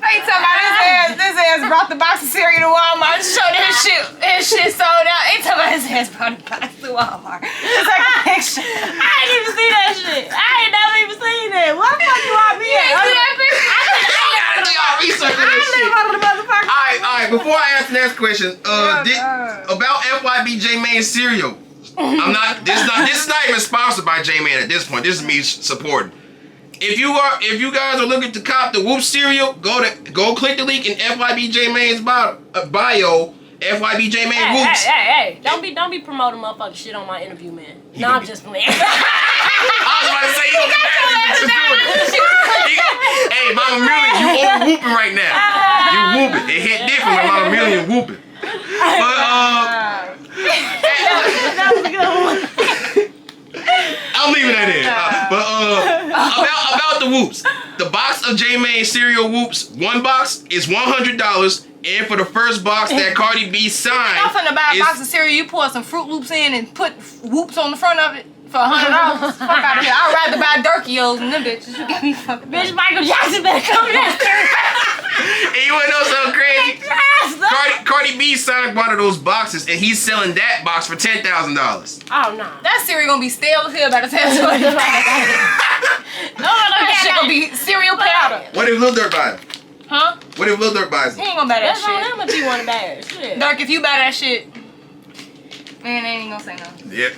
They talking about this ass brought the box of cereal to Walmart and showed his shit sold out. They talking about his ass brought the box to Walmart. It's like a picture. I ain't even see that shit. I ain't never even seen that. What the fuck you want me at? You ain't see that picture? Gotta do y'all research on that shit. All right. Before I ask the next question, about FYB J Mane cereal. This is not even sponsored by J Mane at this point. This is me supporting. If you guys are looking to cop the Whoop cereal, go click the link in FYB J Mane's bio. FYB J Mane Whoops. Hey. Don't be promoting motherfucking shit on my interview, man. No, I'm just playing. I was about to say you don't get mad. Hey, Mama Million, you over whooping right now. You whooping. It hit different when Mama Million whooping. But That was a good one. I'm leaving that in. About the Whoops. The box of J Mane cereal Whoops, one box is $100, and for the first box that Cardi B signed, I'm finna buy a box of cereal. You pour some Fruit Loops in and put Whoops on the front of it for $100. Fuck out of here. I'd rather buy Durkios than them bitches. You got me fucking. Bitch, Michael Jackson better come here. And you wanna know something crazy? Cardi B signed one of those boxes, and he's selling that box for $10,000. Oh, no. That cereal gonna be stale as hell by the time somebody buy it. That shit gonna be cereal powder. What if Lil Durk buys it? Huh? What if Lil Durk buys He it? ain't gonna buy that That's on shit. him if he want to buy it. Shit. Dirk, if you buy that shit, man, they ain't gonna say no. Yeah.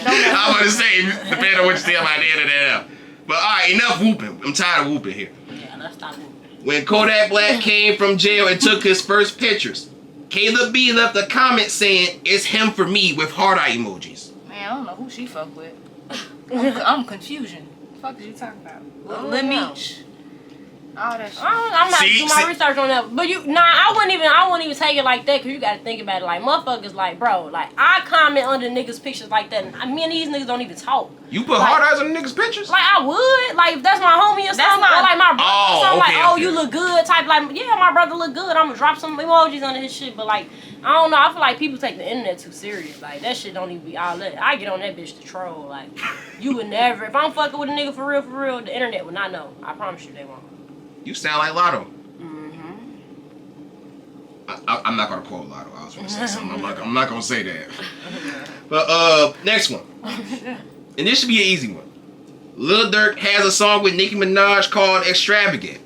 I'm about to say, depending on what you say about the end of that. But alright, enough whooping. I'm tired of whooping here. Yeah, let's stop moving. When Kodak Black came from jail and took his first pictures, Caleb B left a comment saying, "It's him for me," with heart eye emojis. Man, I don't know who she fuck with. I'm confusion. What the fuck is you talking about? Lil Meech. All that shit. I'm not See, doing my research on that, but I wouldn't even take it like that, because you got to think about it. Like, motherfuckers, like, bro, like, I comment under niggas' pictures like that, and me and these niggas don't even talk. You put hard eyes on the niggas' pictures? Like, I would, like, if that's my homie or That's something, not- or like my brother or something, okay, like, oh, okay. you look good, type, like, yeah, my brother look good, I'm gonna drop some emojis under his shit, but like, I don't know, I feel like people take the internet too serious. Like, that shit don't even be all that. I get on that bitch to troll. Like, you would never, if I'm fucking with a nigga for real, the internet would not know. I promise you they won't. You sound like Lotto. Mm-hmm. I'm not gonna quote Lotto. I was gonna say something. I'm not gonna say that. But next one. And this should be an easy one. Lil Durk has a song with Nicki Minaj called Extravagant.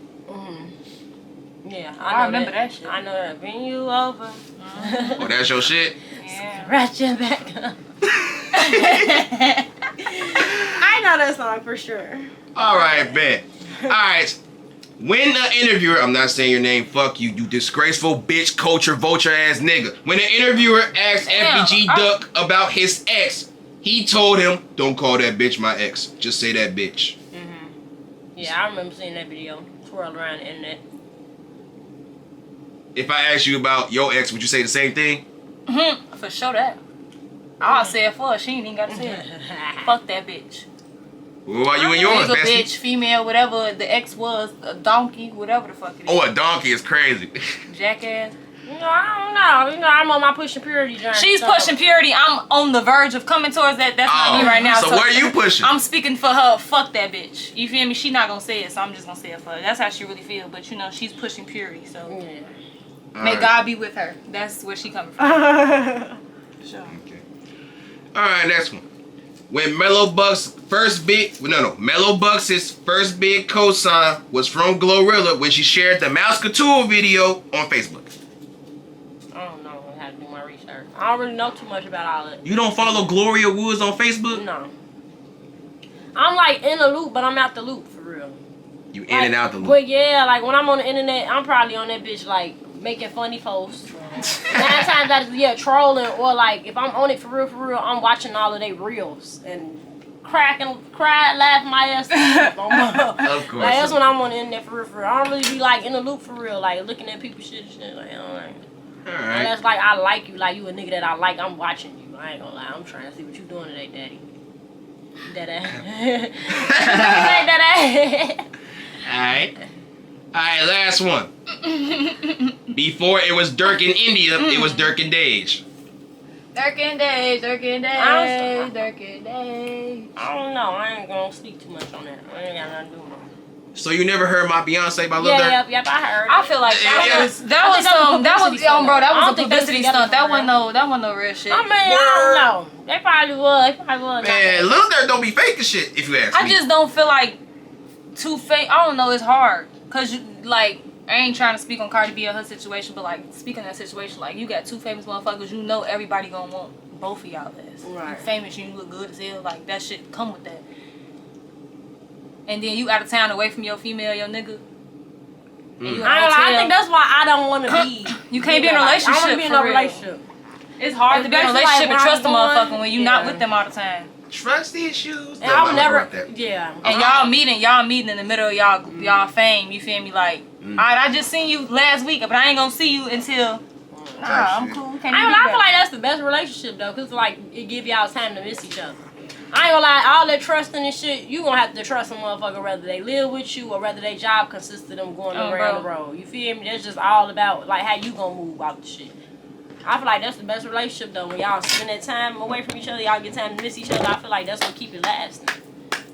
Yeah, I remember that shit. I know that. Bring you over. Oh, that's your shit? Yeah. Right your back up. I know that song for sure. Alright, bet. Alright. When the interviewer, I'm not saying your name, fuck you, you disgraceful bitch, culture, vulture ass nigga. When the interviewer asked FBG Duck about his ex, he told him, "Don't call that bitch my ex. Just say that bitch." Yeah, I remember seeing that video twirl around the internet. If I ask you about your ex, would you say the same thing? For sure that. I'll say it for her. She ain't even gotta say it. Fuck that bitch. What about you and yours, Nigga, bestie? bitch, female, whatever the ex was, a donkey, whatever the fuck it is. Oh, a donkey is crazy. Jackass. I don't know. I'm on my pushing purity journey. She's so. pushing purity. I'm on the verge of coming towards that. That's not me right now. So what are you pushing? I'm speaking for her. Fuck that bitch. You feel me? She not gonna say it, so I'm just gonna say it for her. That's how she really feel. But you know, she's pushing purity. So Yeah. may Alright. God be with her. That's where she coming from. Sure. Okay. Alright, next one. When Mellow Bucks' first big cosign was from Glorilla when she shared the Mouse Couture video on Facebook. I don't know how to do my research. I don't really know too much about all that. You don't follow Gloria Woods on Facebook? No. I'm like in the loop, but I'm out the loop for real. You in and out the loop. But yeah, like when I'm on the internet, I'm probably on that bitch like making funny posts. 9 times out of trolling, or like if I'm on it for real, I'm watching all of their reels and crying, laughing my ass off. Of course. Like that's when I'm on the internet for real. I don't really be like in the loop for real, like looking at people's shit and shit. Like, alright. Alright. Unless like I like you, like you a nigga that I like, I'm watching you. I ain't gonna lie, I'm trying to see what you doing today, daddy. Daddy. Alright. Alright, last one. Before it was Dirk in India, it was Dirk and Dage. Dirk and Dave. I don't know. I ain't gonna speak too much on that. I ain't got nothing to do with it. So you never heard my Beyonce by Lil Durk? Yep, I heard. I feel like that was a publicity stunt. That wasn't no real shit. I mean, I don't know. They probably was. Man, Lil Durk don't be faking shit if you ask me. I just don't feel like too fake. I don't know. It's hard because you like. I ain't trying to speak on Cardi B or her situation, but like speaking of that situation, like you got 2 famous motherfuckers. You know everybody gonna want both of y'all ass. Right. You famous, you look good as hell. Like that shit come with that. And then you out of town away from your female, your nigga. And you in a I hotel. think that's why I don't want to be. You can't be in a I relationship. don't want to be in for a real. relationship. It's hard to be in a Especially, relationship like, and trust a when I'm motherfucker going- when you not yeah. with them all the time. Trust issues. And I'll never. That. Yeah. And y'all meeting in the middle of y'all fame. You feel me? Like, alright, I just seen you last week, but I ain't gonna see you until. Nah, I'm cool. Can't I feel like that's the best relationship though, cause like it give y'all time to miss each other. I ain't gonna lie, all that trusting and shit, you gonna have to trust a motherfucker whether they live with you or whether their job consists of them going around the road. You feel me? That's just all about like how you gonna move out the shit. I feel like that's the best relationship though. When y'all spend that time away from each other, y'all get time to miss each other. I feel like that's what keep it lasting.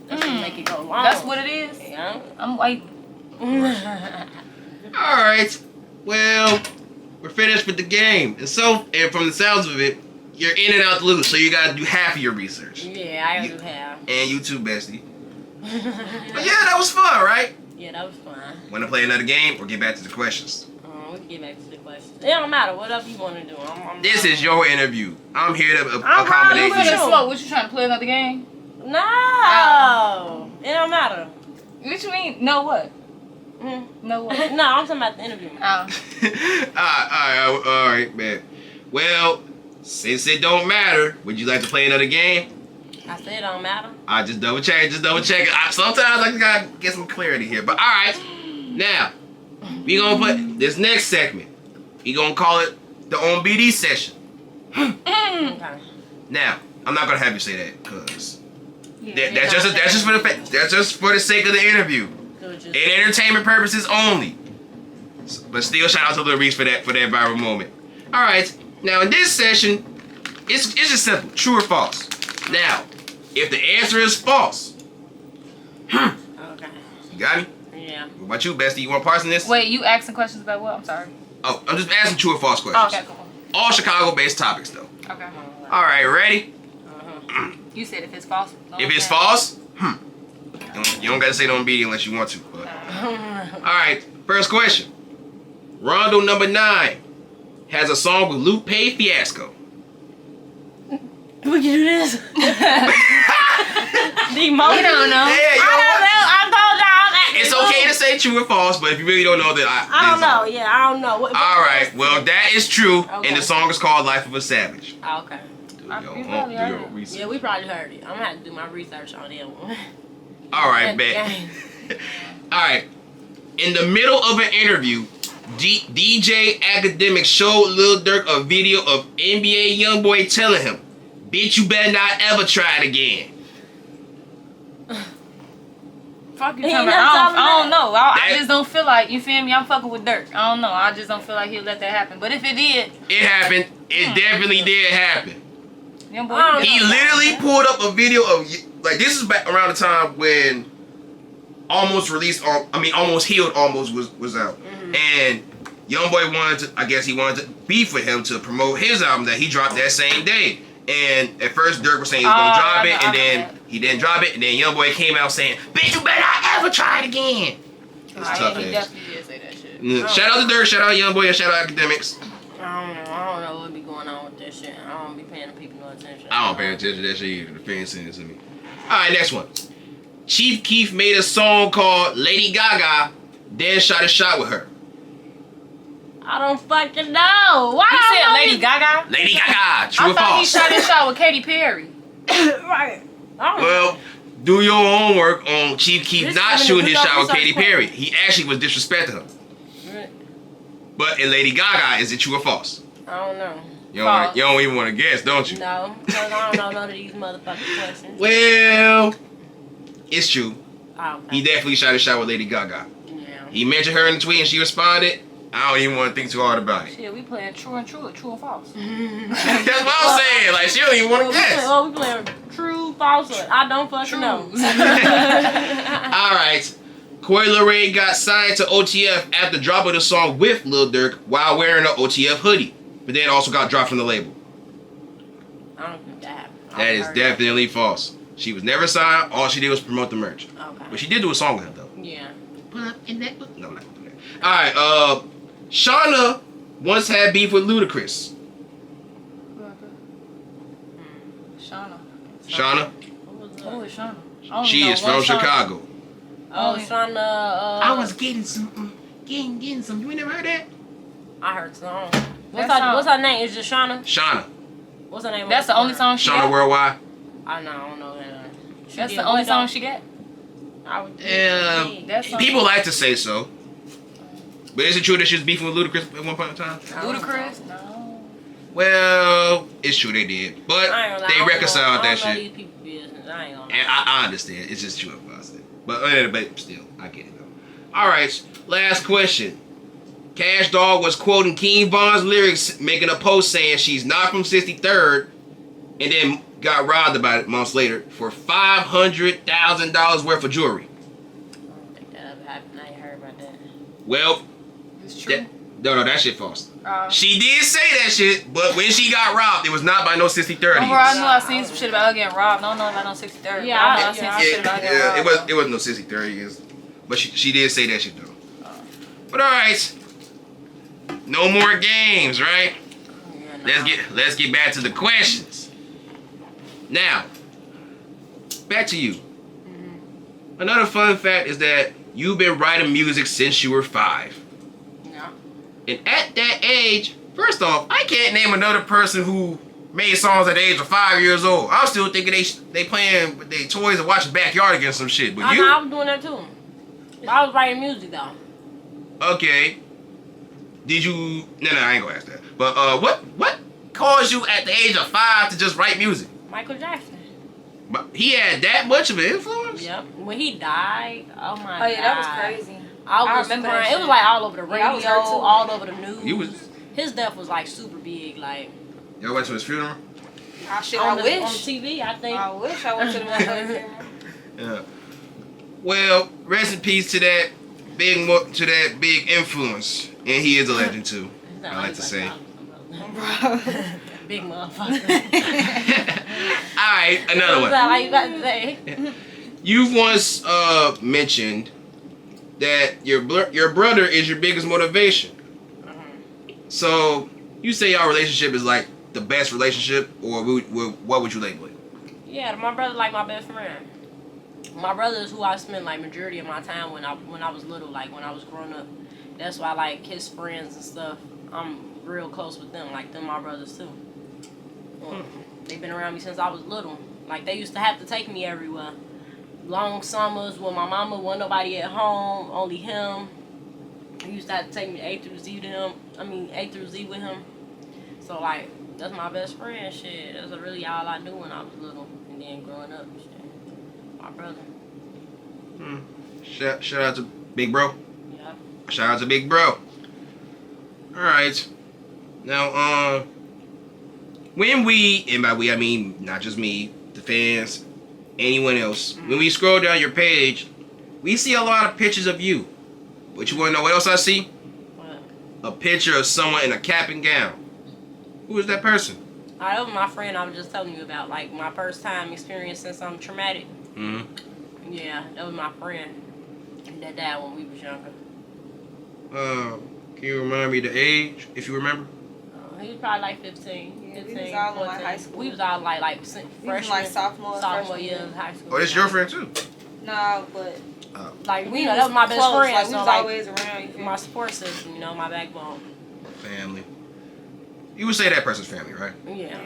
That's what make it go long. That's what it is. Yeah. I'm waiting. Alright. Well, we're finished with the game. And from the sounds of it, you're in and out the loop, so you gotta do half of your research. Yeah, I do have. And you too, bestie. But yeah, that was fun, right? Yeah, that was fun. Wanna play another game or get back to the questions? We can get back to the question. It don't matter. Whatever you want to do. This is your interview. I'm here to I'm accommodate probably you. with Slow. What you trying to play another game? No. It don't matter. What you mean? No what? No what? No, I'm talking about the interview. Alright, man. Well, since it don't matter, would you like to play another game? I said it don't matter. I just double check. Sometimes I gotta get some clarity here. But alright, now we gonna put this next segment. We gonna call it the On BD session. Okay. Now, I'm not gonna have you say that because Yeah, that's just for the sake of the interview. And entertainment purposes only. But still, shout out to Lil Reese for that viral moment. All right, now in this session, it's just simple: true or false. Now, if the answer is false, Okay. you got me. Yeah. What about you, bestie? You want parts in this? Wait, you asking questions about what? I'm sorry. Oh, I'm just asking true or false Oh, questions. okay, cool. All Chicago-based topics, though. Okay. All right, ready? You said if it's false. If it's false, you don't gotta say no BD unless you want to. But. All right, first question. Rondo number 9 has a song with Lupe Fiasco. We can do this. The emoji. You don't know. Yeah, I told y'all. it's okay to say true or false, but if you really don't know, then I don't know. Yeah, I don't know. All right, well that is true, Okay. and the song is called "Life of a Savage." Okay. Do probably your heard it. research. Yeah, we probably heard it. I'm gonna have to do my research on it. All right, bet. All right. In the middle of an interview, DJ Academic showed Lil Durk a video of NBA YoungBoy telling him, "Bitch, you better not ever try it again." Fuck you He talking ain't about. never I don't know. I That- just don't feel like, you feel me? I'm fucking with Dirk. I don't know. I just don't feel like he'll let that happen. But if it did, It happened. It definitely did happen. young boy, Oh, He literally pulled up a video of, like, this is back around the time when Almost Healed Almost was out. And YoungBoy wanted to, I guess he wanted to beef with him to promote his album that he dropped that same day. And at first Dirk was saying he was gonna drop it, and then he didn't drop it, and then YoungBoy came out saying, "Bitch, you better not ever try it again." It's tough he ass. definitely did say that shit. Shout out to Dirk, shout out YoungBoy, and shout out Academics. I don't know what be going on with this shit. I don't be paying the people no attention. I don't pay attention to that shit either. The fans send it to me. Alright, next one. Chief Keef made a song called Lady Gaga, then shot a shot with her. I don't fucking know. Why He I said don't Lady know? Gaga. Lady Gaga, true I or thought he false? shot his shot with Katy Perry. Right. I don't know. Well, do your homework on Chief Keef This not is shooting his gonna be shot with our Katy research Perry. He actually was disrespecting her. Right. But in Lady Gaga, is it true or false? I don't know. You don't even want to guess, don't you? No, because I don't know none of these motherfucking questions. Well, it's true. Oh, He okay. definitely shot his shot with Lady Gaga. Yeah. He mentioned her in the tweet and she responded. I don't even want to think too hard about it. Shit, we playing true or false. That's what I'm saying. Like, she don't even want to guess. Oh, we playing true, falsehood. I don't fucking know. All right. Coi Leray got signed to OTF after dropping the song with Lil Durk while wearing an OTF hoodie, but then also got dropped from the label. I don't think that happened. That is definitely false. She was never signed. All she did was promote the merch. Okay. But she did do a song with him, though. Yeah. Put up in that book. No, I'm not gonna do that. All right. Shauna once had beef with Ludacris. Shauna. Shauna, What was Who that? is Shauna? I don't she know is one from Shauna. Chicago. Oh, Shauna. getting some, getting some. You ain't never heard that? I heard song. That What's her name? Is it Shauna? Shauna. What's her name? That's the only song she Shauna got. Worldwide. I don't know that. She That's did the only what, song though? she got. I would That's song- People like to say so. But is it true that she was beefing with Ludacris at one point in time? Ludacris? No. Well, it's true they did. But I ain't gonna lie, they I don't reconciled know, that I don't know shit. these people's business. I ain't gonna lie. And I understand. It's just true about it. But still, I get it though. Alright, last question. Cash Dog was quoting King Von's lyrics, making a post saying she's not from 63rd, and then got robbed about it months later for $500,000 worth of jewelry. I don't think that ever happened. I ain't heard about that. Well, It's true. no, that shit false. Uh, She did say that shit, but when she got robbed, it was not by no 63rd. Remember, I knew I seen some shit about her getting robbed. I don't know about no 63rd. Yeah, I know I yeah, seen some shit about her getting Yeah, robbed. it wasn't no 63rd, but she did say that shit though. But all right, no more games, right? Yeah, Let's get back to the questions. Now, back to you. Another fun fact is that you've been writing music since you were 5. Yeah. And at that age, first off, I can't name another person who made songs at the age of 5 years old. I'm still thinking they playing with their toys and watching Backyard against some shit. But I you, know, I was doing that too. I was writing music though. okay? Did you? No, I ain't gonna ask that. But what caused you at the age of 5 to just write music? Michael Jackson. But he had that much of an influence. Yep. When he died, oh my god. Oh yeah, that was crazy. I was remember crying. that It was shit. like all over the radio, Yeah, I was hurt, too. all over the news. You was- His death was like super big, like Y'all went to his funeral. Shit, on I the wish. TV. I think. I wish I went to the motherfucking Yeah. Well, rest in peace to that big influence, and he is a legend too. I like to say. Big motherfucker. All right, another one. Like you about to say. You've once mentioned that your brother is your biggest motivation. So you say your relationship is like the best relationship, or what would you label it? Yeah, my brother like my best friend. My brother is who I spent like majority of my time when I was little, like when I was growing up. That's why like his friends and stuff, I'm real close with them. Like them my brothers too. They've been around me since I was little. Like they used to have to take me everywhere. Long summers when my mama wasn't nobody at home, only him. He used to have to take me A through Z with him. So like that's my best friend. Shit, that's really all I knew when I was little, and then growing up. Shit. My brother. Shout out to Big Bro. Yeah. Shout out to Big Bro. All right. Now, when we, and by we I mean not just me, the fans, anyone else, when we scroll down your page, we see a lot of pictures of you. But you want to know what else I see? What? A picture of someone in a cap and gown. Who is that person? That was my friend I was just telling you about. Like my first time experiencing something traumatic. Mm-hmm. Yeah, that was my friend. That died when we was younger. Can you remind me the age, if you remember? He was probably like 15. Yeah, we 15, was all in, like, 14. high school. We was all like We freshman, was like sophomore sophomore freshman year of high school. Oh, it's your friend too. No, but Like we that was my best close, friend. Like, we so was like always around. You feel my me? support system, my backbone. Family. You would say that person's family, right? Yeah.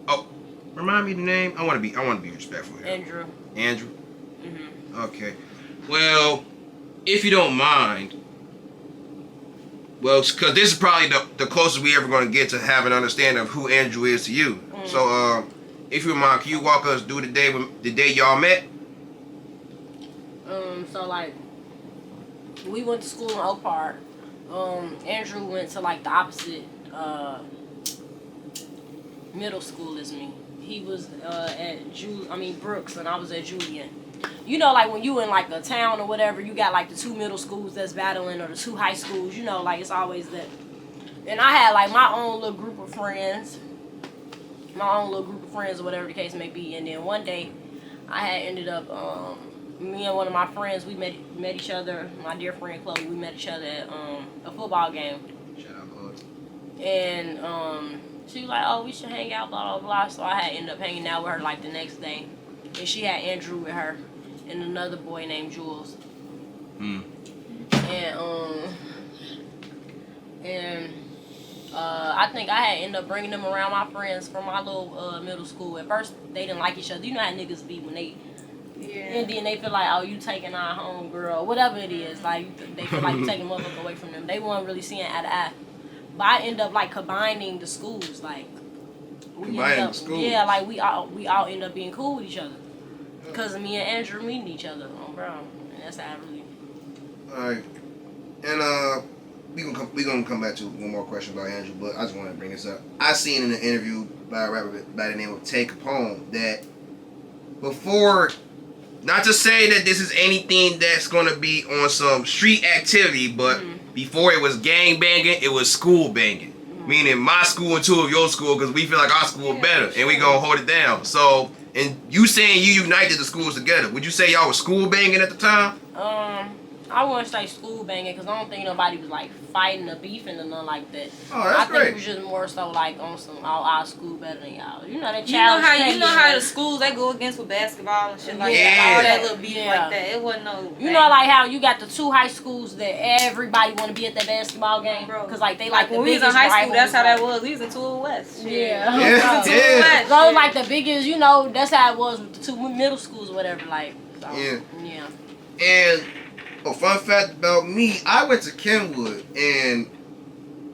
Oh, remind me the name. I want to be respectful here. Andrew. Andrew. Mm-hmm. Okay. Well, if you don't mind, well, because this is probably the closest we ever going to get to have an understanding of who Andrew is to you. Mm. So, if you don't mind, can you walk us through the day y'all met? So like we went to school in Oak Park. Andrew went to like the opposite middle school as me. He was at Brooks, and I was at Julian. Like when you in like a town or whatever, you got like the two middle schools that's battling, or the two high schools. Like it's always that. And I had like my own little group of friends, or whatever the case may be. And then one day, I had ended up me and one of my friends, we met each other. My dear friend Chloe, we met each other at a football game. Shout out, Chloe. And she was like, "Oh, we should hang out, blah blah blah." So I had ended up hanging out with her like the next day, and she had Andrew with her, and another boy named Jules. And I think I had ended up bringing them around my friends from my little middle school. At first, they didn't like each other. You know how niggas be when they. Yeah. And then they feel like, oh, you taking our home girl, whatever it is. Like they feel like you taking motherfucker away from them. They weren't really seeing eye to eye. But I end up like combining the schools, like Combining the schools? Yeah, like we all end up being cool with each other because of me and Andrew meeting each other on Brown, and that's how I really. All right, and we gonna come back to one more question about Andrew, but I just want to bring this up. I seen in an interview by a rapper by the name of Tay Capone that before. Not to say that this is anything that's going to be on some street activity, but before it was gang banging, it was school banging. Meaning my school and two of your school, because we feel like our school better, and we going to hold it down. So, and you saying you united the schools together, would you say y'all was school banging at the time? I wouldn't say school banging because I don't think nobody was like fighting or beefing or nothing like that. Oh, that's I think great. it was just more so like on some our school better than y'all. That You know challenge. how the schools they go against with basketball and shit like Yeah. that. All that little beef Yeah. like that. It wasn't no. Like how you got the two high schools that everybody want to be at that basketball game Bro. because like they like the when we was in biggest high school, that's how that rivalries. was. We was in 2 West. Shit. Yeah. We was in 2 Yeah. West. So shit. like the biggest, that's how it was with the two middle schools or whatever. Like, so, Yeah. yeah. And a fun fact about me, I went to Kenwood, and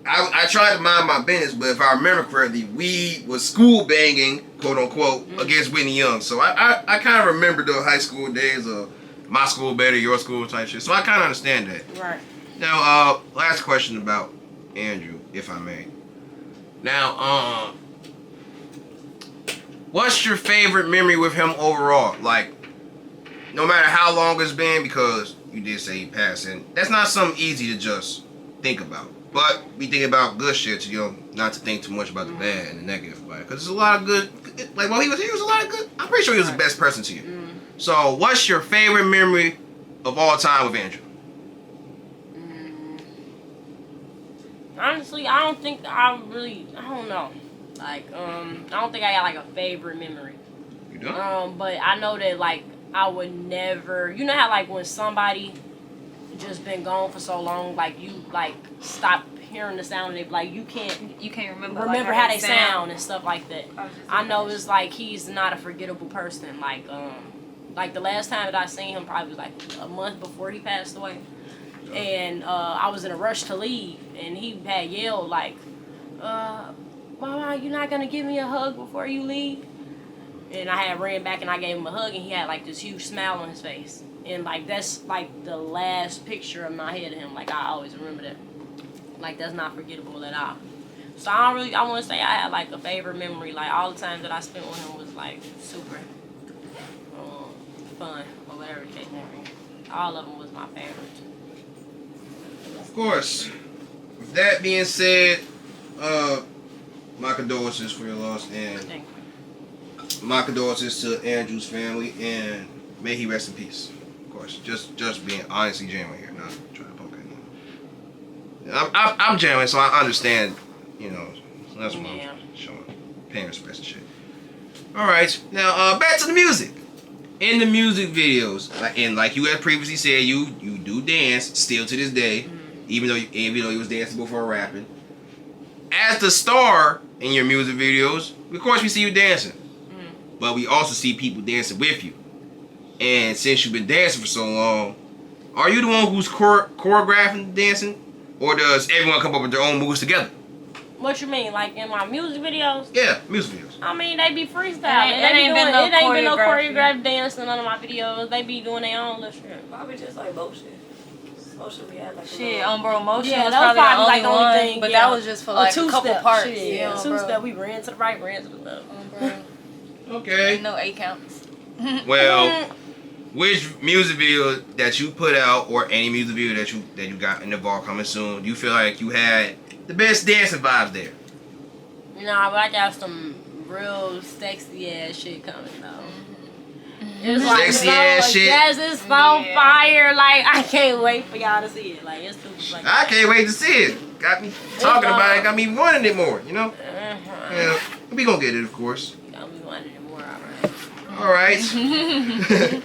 I tried to mind my business, but if I remember correctly, we was school banging, quote unquote, against Whitney Young. So I kind of remember the high school days of my school better, your school type shit. So I kind of understand that. Right. Now, last question about Andrew, if I may. Now, what's your favorite memory with him overall? Like, no matter how long it's been, because you did say he passed, and that's not something easy to just think about. But we think about good shit, not to think too much about the bad and the negative about it. Because there's a lot of good, like, well, he was a lot of good. I'm pretty sure he was the best person to you. So, what's your favorite memory of all time with Andrew? Honestly, I don't know. Like, I don't think I got like a favorite memory. You don't? But I know that like I would never, how like when somebody just been gone for so long, like you like stop hearing the sound, and they like you can't remember how they sound and stuff like that. was just I know it's like he's not a forgettable person. Like the last time that I seen him probably was like a month before he passed away. And I was in a rush to leave, and he had yelled like, "Mama, you're not gonna give me a hug before you leave?" And I had ran back and I gave him a hug, and he had like this huge smile on his face. And like that's like the last picture in my head of him. Like I always remember that. Like that's not forgettable at all. So I want to say I had like a favorite memory. Like all the time that I spent with him was like super fun or whatever the case may be. All of them was my favorite. Of course. With that being said, my condolences for your loss, and Thank you. my condolences to Andrew's family, and may he rest in peace. Of course, just being honestly genuine here, not trying to poke anyone. I'm genuine, so I understand. So that's why I'm showing, paying respect and shit. All right, now back to the music. in the music videos, like you had previously said, you do dance still to this day, even though you was dancing before rapping. As the star in your music videos, of course we see you dancing, but we also see people dancing with you. And since you've been dancing for so long, are you the one who's choreographing the dancing, or does everyone come up with their own moves together? What you mean, like in my music videos? Yeah, music videos. I mean, they be freestyling. It ain't been no choreographed dance in none of my videos. They be doing their own little shit. Probably just like motion. Motion we had like Shit, Bro, Motion Yeah, was that was probably like the only one, thing, but yeah. that was just for like a couple two-step parts. shit. Yeah, Two-step, we ran to the right, ran to the left. Bro. Okay. Ain't no 8 counts. Well, which music video that you put out, or any music video that you got in the vault coming soon, do you feel like you had the best dancing vibes there? Nah, but I got some real sexy ass shit coming though. Mm-hmm. It's like Sexy ass shit? Yes, it's so fire. Like I can't wait for y'all to see it. Like it's super. Like, I can't wait to see it. Got me talking about it. Got me wanting it more. You know. Yeah, we gonna get it, of course. Got me wanting it more. All right. All right.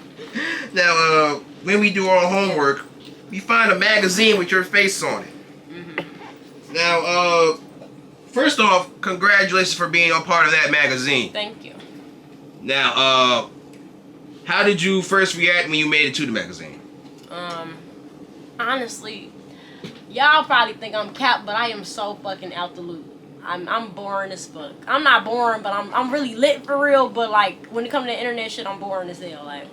Now, when we do our homework, we find a magazine with your face on it. Now, first off, congratulations for being a part of that magazine. Thank you. Now, how did you first react when you made it to the magazine? Honestly, y'all probably think I'm capped, but I am so fucking out the loop. I'm boring as fuck. I'm not boring, but I'm really lit for real. But like when it comes to the internet shit, I'm boring as hell. Like,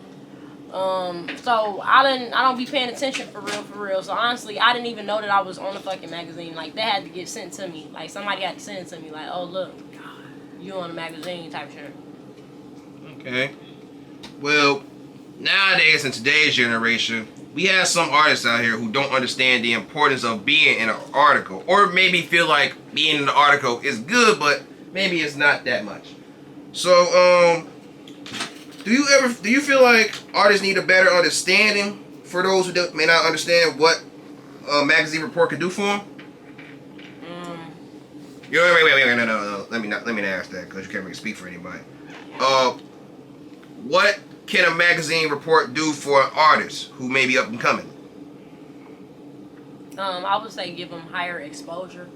so I don't be paying attention for real. So honestly, I didn't even know that I was on the fucking magazine. Like they had to get sent to me. Like somebody had to send it to me. Like, oh look, you on the magazine type shit. Okay. Well, nowadays in today's generation, we have some artists out here who don't understand the importance of being in an article, or maybe feel like being in an article is good, but maybe it's not that much. So, do you feel like artists need a better understanding for those who may not understand what a magazine report can do for them? Wait, no. Let me not ask that because you can't really speak for anybody. What can a magazine report do for an artist who may be up and coming? I would say give them higher exposure,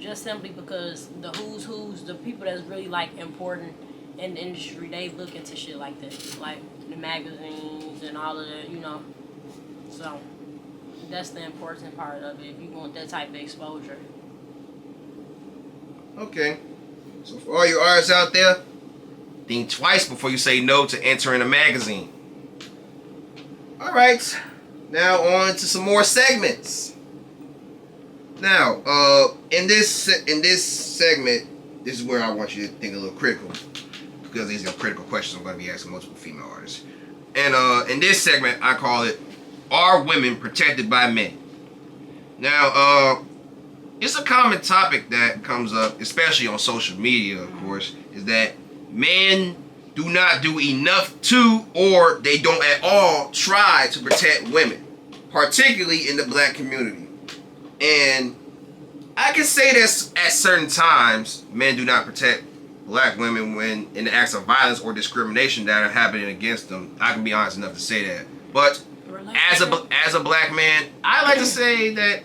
just simply because the who's the people that's really like important in the industry, they look into shit like this, like the magazines and all of that, you know. So that's the important part of it if you want that type of exposure. Okay. So for all you artists out there, think twice before you say no to entering a magazine. All right. Now on to some more segments. Now, in this segment, this is where I want you to think a little critical, because these are critical questions I'm going to be asking multiple female artists. And in this segment, I call it, "Are Women Protected by Men?" Now, it's a common topic that comes up, especially on social media, of course, is that men do not do enough to, or they don't at all try to protect women, particularly in the black community. And I can say this at certain times, men do not protect black women when in the acts of violence or discrimination that are happening against them. I can be honest enough to say that. But as a black man, I like to say that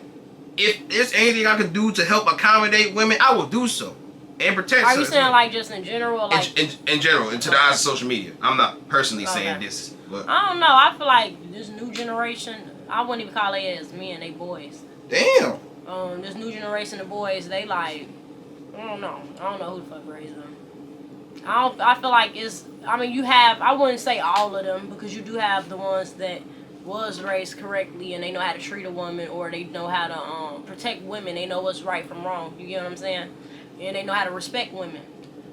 if there's anything I can do to help accommodate women, I will do so and protect. Are you saying like just in general, like in general, into the eyes of social media? I'm not personally saying this, but I don't know. I feel like this new generation, I wouldn't even call it as men, they boys. damn. This new generation of boys, they like, I don't know who the fuck raised them. I feel like you have, I wouldn't say all of them, because you do have the ones that was raised correctly and they know how to treat a woman, or they know how to protect women. They know what's right from wrong. You get what I'm saying? And they know how to respect women.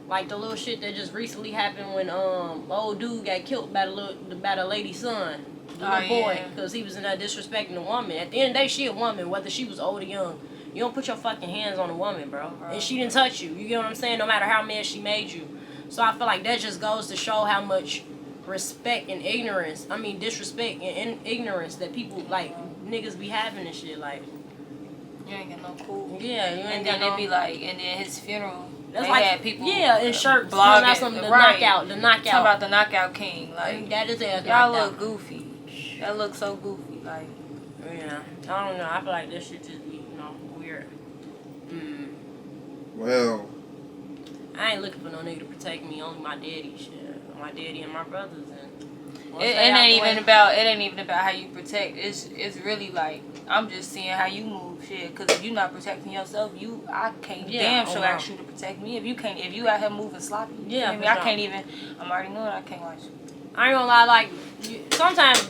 Like the little shit that just recently happened when old dude got killed by the lady's son, the little boy, because he was in there disrespecting a woman. At the end of the day, she a woman, whether she was old or young. You don't put your fucking hands on a woman, bro. And she didn't touch you. You get what I'm saying? No matter how mad she made you. So I feel like that just goes to show how much respect and ignorance, disrespect and ignorance that people, like, niggas be having and shit, like. You ain't got no cool. Yeah, you ain't And got then no. they be like, and then his funeral, That's They like had people in shirts blogging, talking about something the right. knockout, Talking about the knockout king. Like, that is it. y'all look goofy. That look so goofy. Like, Yeah, I don't know. I feel like this shit just be weird. Well, I ain't looking for no nigga to protect me. Only my daddy shit. My daddy and my brothers. And once it they out ain't the even way- about how you protect. It's really like I'm just seeing how you move, shit. Cause if you not protecting yourself, I can't damn sure ask you to protect me. If you out here moving sloppy, you feel me? I can't even. I'm already knowing I can't watch you. I ain't gonna lie. Like sometimes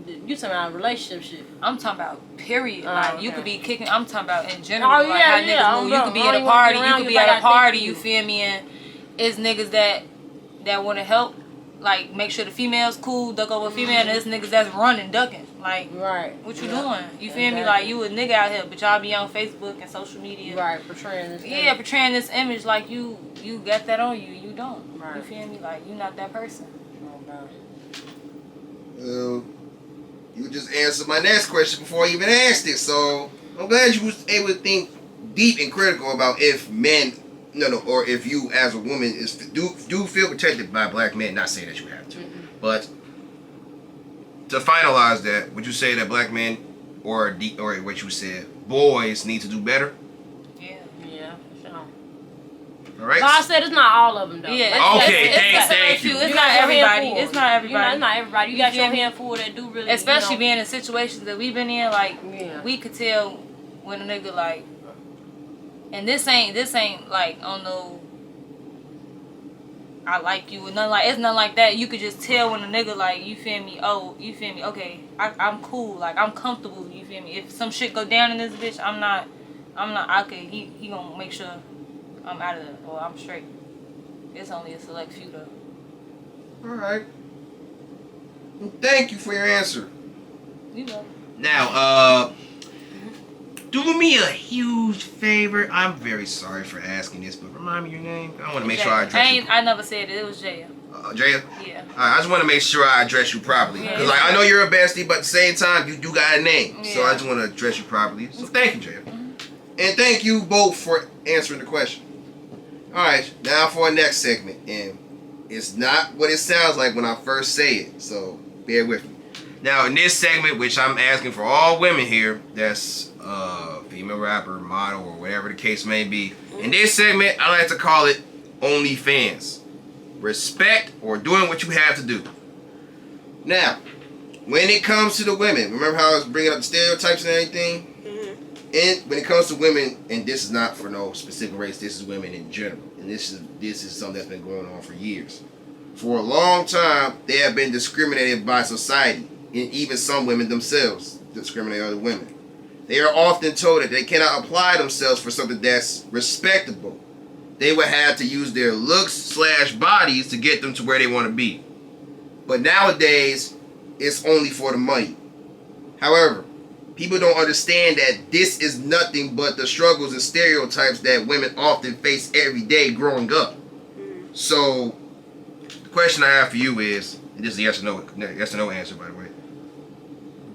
you talking about relationship shit. I'm talking about period. Like you could be kicking. I'm talking about in general. Oh, like yeah, how yeah, niggas move. You could be at a party. You could be at a party. You feel me? And it's niggas that want to help. Like make sure the female's cool, duck over a female, and it's niggas that's running, ducking. Like, Right. what you doing? You feel me? Exactly. Like you a nigga out here, but y'all be on Facebook and social media. Right, portraying this. Yeah, portraying this image like you got that on you. You don't. Right. You feel me? Like you not that person. Oh, God. you just answered my next question before I even asked it. So I'm glad you was able to think deep and critical about if men, or if you as a woman do feel protected by black men. Not saying that you have to, but to finalize that, would you say that black men or what you said, boys need to do better? Yeah. Yeah, for sure. All right. But I said it's not all of them though. Yeah. Okay, it's thank you. It's You not got your everybody. handful. It's not everybody. It's not everybody. You got your handful that do really. Especially being in situations that we've been in, like we could tell when a nigga like, and this ain't like on no I like you or nothing like it's nothing like that. You could just tell when a nigga like you feel me. Oh, you feel me? Okay, I'm cool. Like I'm comfortable. You feel me? If some shit go down in this bitch, I'm not. Okay, he gonna make sure I'm out of it or I'm straight. It's only a select few though. All right. Well, thank you for your answer. You know. Now, do me a huge favor. I'm very sorry for asking this, but remind me your name. I want to make sure I address you. I never said it. It was Jaya. Jaya? Yeah. Alright, I just want to make sure I address you properly. Yeah, Because I know you're a bestie, but at the same time, you do got a name. So Yeah. I just want to address you properly. So thank you, Jaya. And thank you both for answering the question. Alright, now for our next segment. And it's not what it sounds like when I first say it. So bear with me. Now, in this segment, which I'm asking for all women here, that's female rapper, model, or whatever the case may be. In this segment, I like to call it OnlyFans. Respect or doing what you have to do. Now, when it comes to the women, remember how I was bringing up the stereotypes and everything? And when it comes to women, and this is not for no specific race, this is women in general. And this is something that's been going on for years. For a long time, they have been discriminated by society, and even some women themselves discriminate other women. They are often told that they cannot apply themselves for something that's respectable. They would have to use their looks/bodies to get them to where they want to be. But nowadays, it's only for the money. However, people don't understand that this is nothing but the struggles and stereotypes that women often face every day growing up. So, the question I have for you is, and this is a yes or no answer, by the way.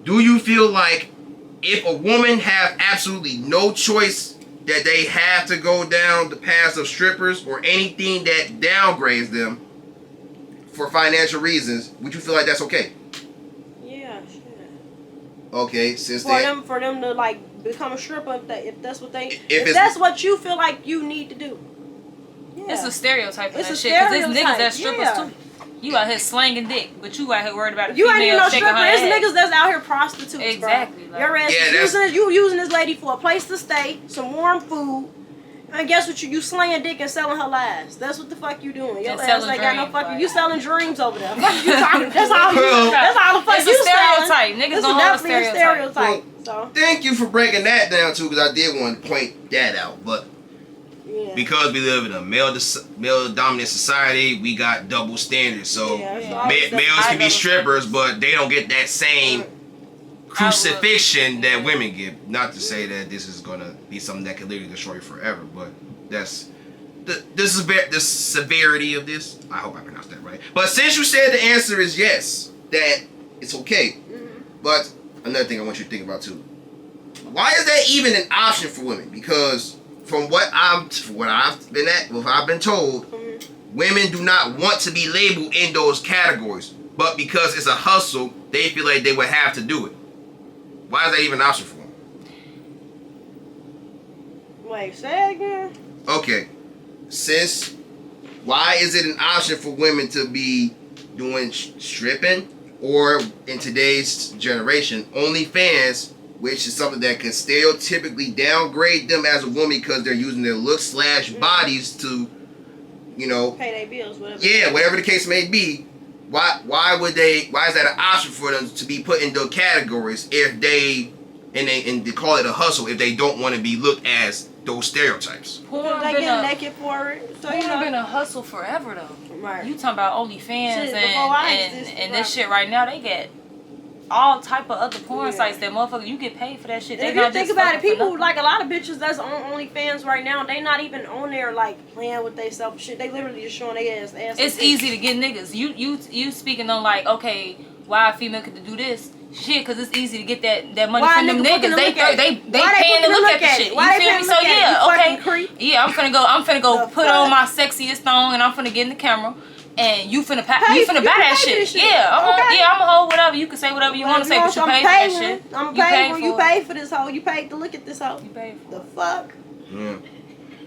Do you feel like if a woman have absolutely no choice that they have to go down the path of strippers or anything that downgrades them for financial reasons, would you feel like that's okay? Yeah, shit. Okay, since then, For them to like become a stripper if that's what they If if that's what you feel like you need to do. Yeah. It's a stereotype of It's that a shit. Because there's niggas stereotype, that strippers yeah. too. You out here slanging dick, but you out here worried about a You female ain't even no shaking her stripper. It's ass. niggas that's out here prostitutes, Exactly, bro. like- Your ass Yeah, is using this lady for a place to stay, some warm food, and guess what? You slinging dick and selling her lies. That's what the fuck you doing. Your And ass selling ain't got no dreams, fucking. like- You selling dreams over there. Fuck you talking. That's all. Well, That's all the fuck It's a you selling. stereotype. Niggas It's gonna hold a definitely a stereotype. So thank you for breaking that down too, because I did want to point that out. But yeah. because we live in a male-dominant society, we got double standards. So Yeah, so males can be strippers, but they don't get that same crucifixion that women get. Not to say that this is gonna be something that can literally destroy you forever, but that's the severity of this. I hope I pronounced that right. But since you said the answer is yes, that it's okay. But another thing I want you to think about too. Why is that even an option for women? Because from what I've been told, women do not want to be labeled in those categories, but because it's a hustle, they feel like they would have to do it. Why is that even an option for them? Wait, say it again. Okay, why is it an option for women to be doing stripping, or in today's generation, OnlyFans, which is something that can stereotypically downgrade them as a woman because they're using their looks / bodies to, you know, Pay their bills, whatever. yeah, whatever the case may be. Why is that an option for them to be put in those categories if they call it a hustle if they don't want to be looked as those stereotypes? Because they get naked for it. So you Porn been know. a hustle forever though. Right. You talking about OnlyFans Shit, before I and existed, this shit right now? They get all type of other porn sites that motherfucker you get paid for that shit. If They not you think just about it, fucking for people nothing. like a lot of bitches that's on OnlyFans right now, they not even on there like playing with they self shit. They literally just showing their ass. It's easy to get niggas. You speaking on like, okay, why a female could do this? Shit, cause it's easy to get that money Why from them niggas fucking niggas. look at They it? Why they paying to fucking look look at the at shit. it? Why You they feel me? fucking So look at it? yeah, You okay. fucking creep. Yeah, I'm finna go The put fuck? on my sexiest thong and I'm finna get in the camera. And you finna Pay- you finna you buy can that pay for shit. this shit. Yeah, Okay. yeah, I'm a hoe, whatever. You can say whatever you want to say, but you pay for that shit. I'm You paying. paid You for it. paid for this hoe. You paid to look at this hoe. You paid for The it. fuck? Yeah.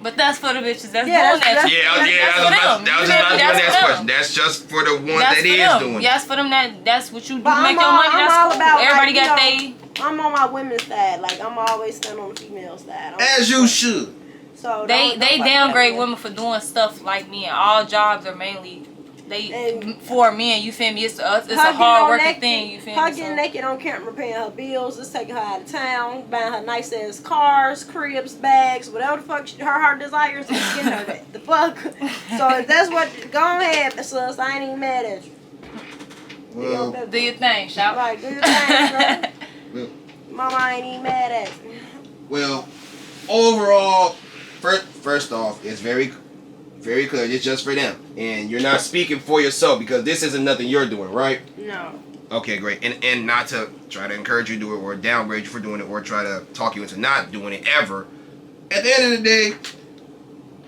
But that's for the bitches that's Yeah, doing that's- that. Yeah, that was just my That's next for them. question. That's just for the ones That's that for is them. doing it. That's for them. That's what you do But to make I'm your all- money. I'm That's all cool. about, like, Everybody you got know, they. I'm on my women's side. Like I'm always stand on the female side. As you should. So They don't they fuck downgrade that. women for doing stuff like men. All jobs are mainly And- for men. You feel me? It's a Her hard getting working naked- thing. You feel Her me? getting So, naked on camera, paying her bills, just taking her out of town, buying her nice ass cars, cribs, bags, whatever the fuck her heart desires, is getting her that. The fuck. So if that's what, go ahead, sis. I ain't even mad at you. Well, do your thing, shout. Right, do your thing, bro. well, Mama, I ain't even mad at you. well, overall, first off, it's very clear. It's just for them, and you're not speaking for yourself because this isn't nothing you're doing, right? No. Okay, great. And not to try to encourage you to do it or downgrade you for doing it or try to talk you into not doing it ever. At the end of the day,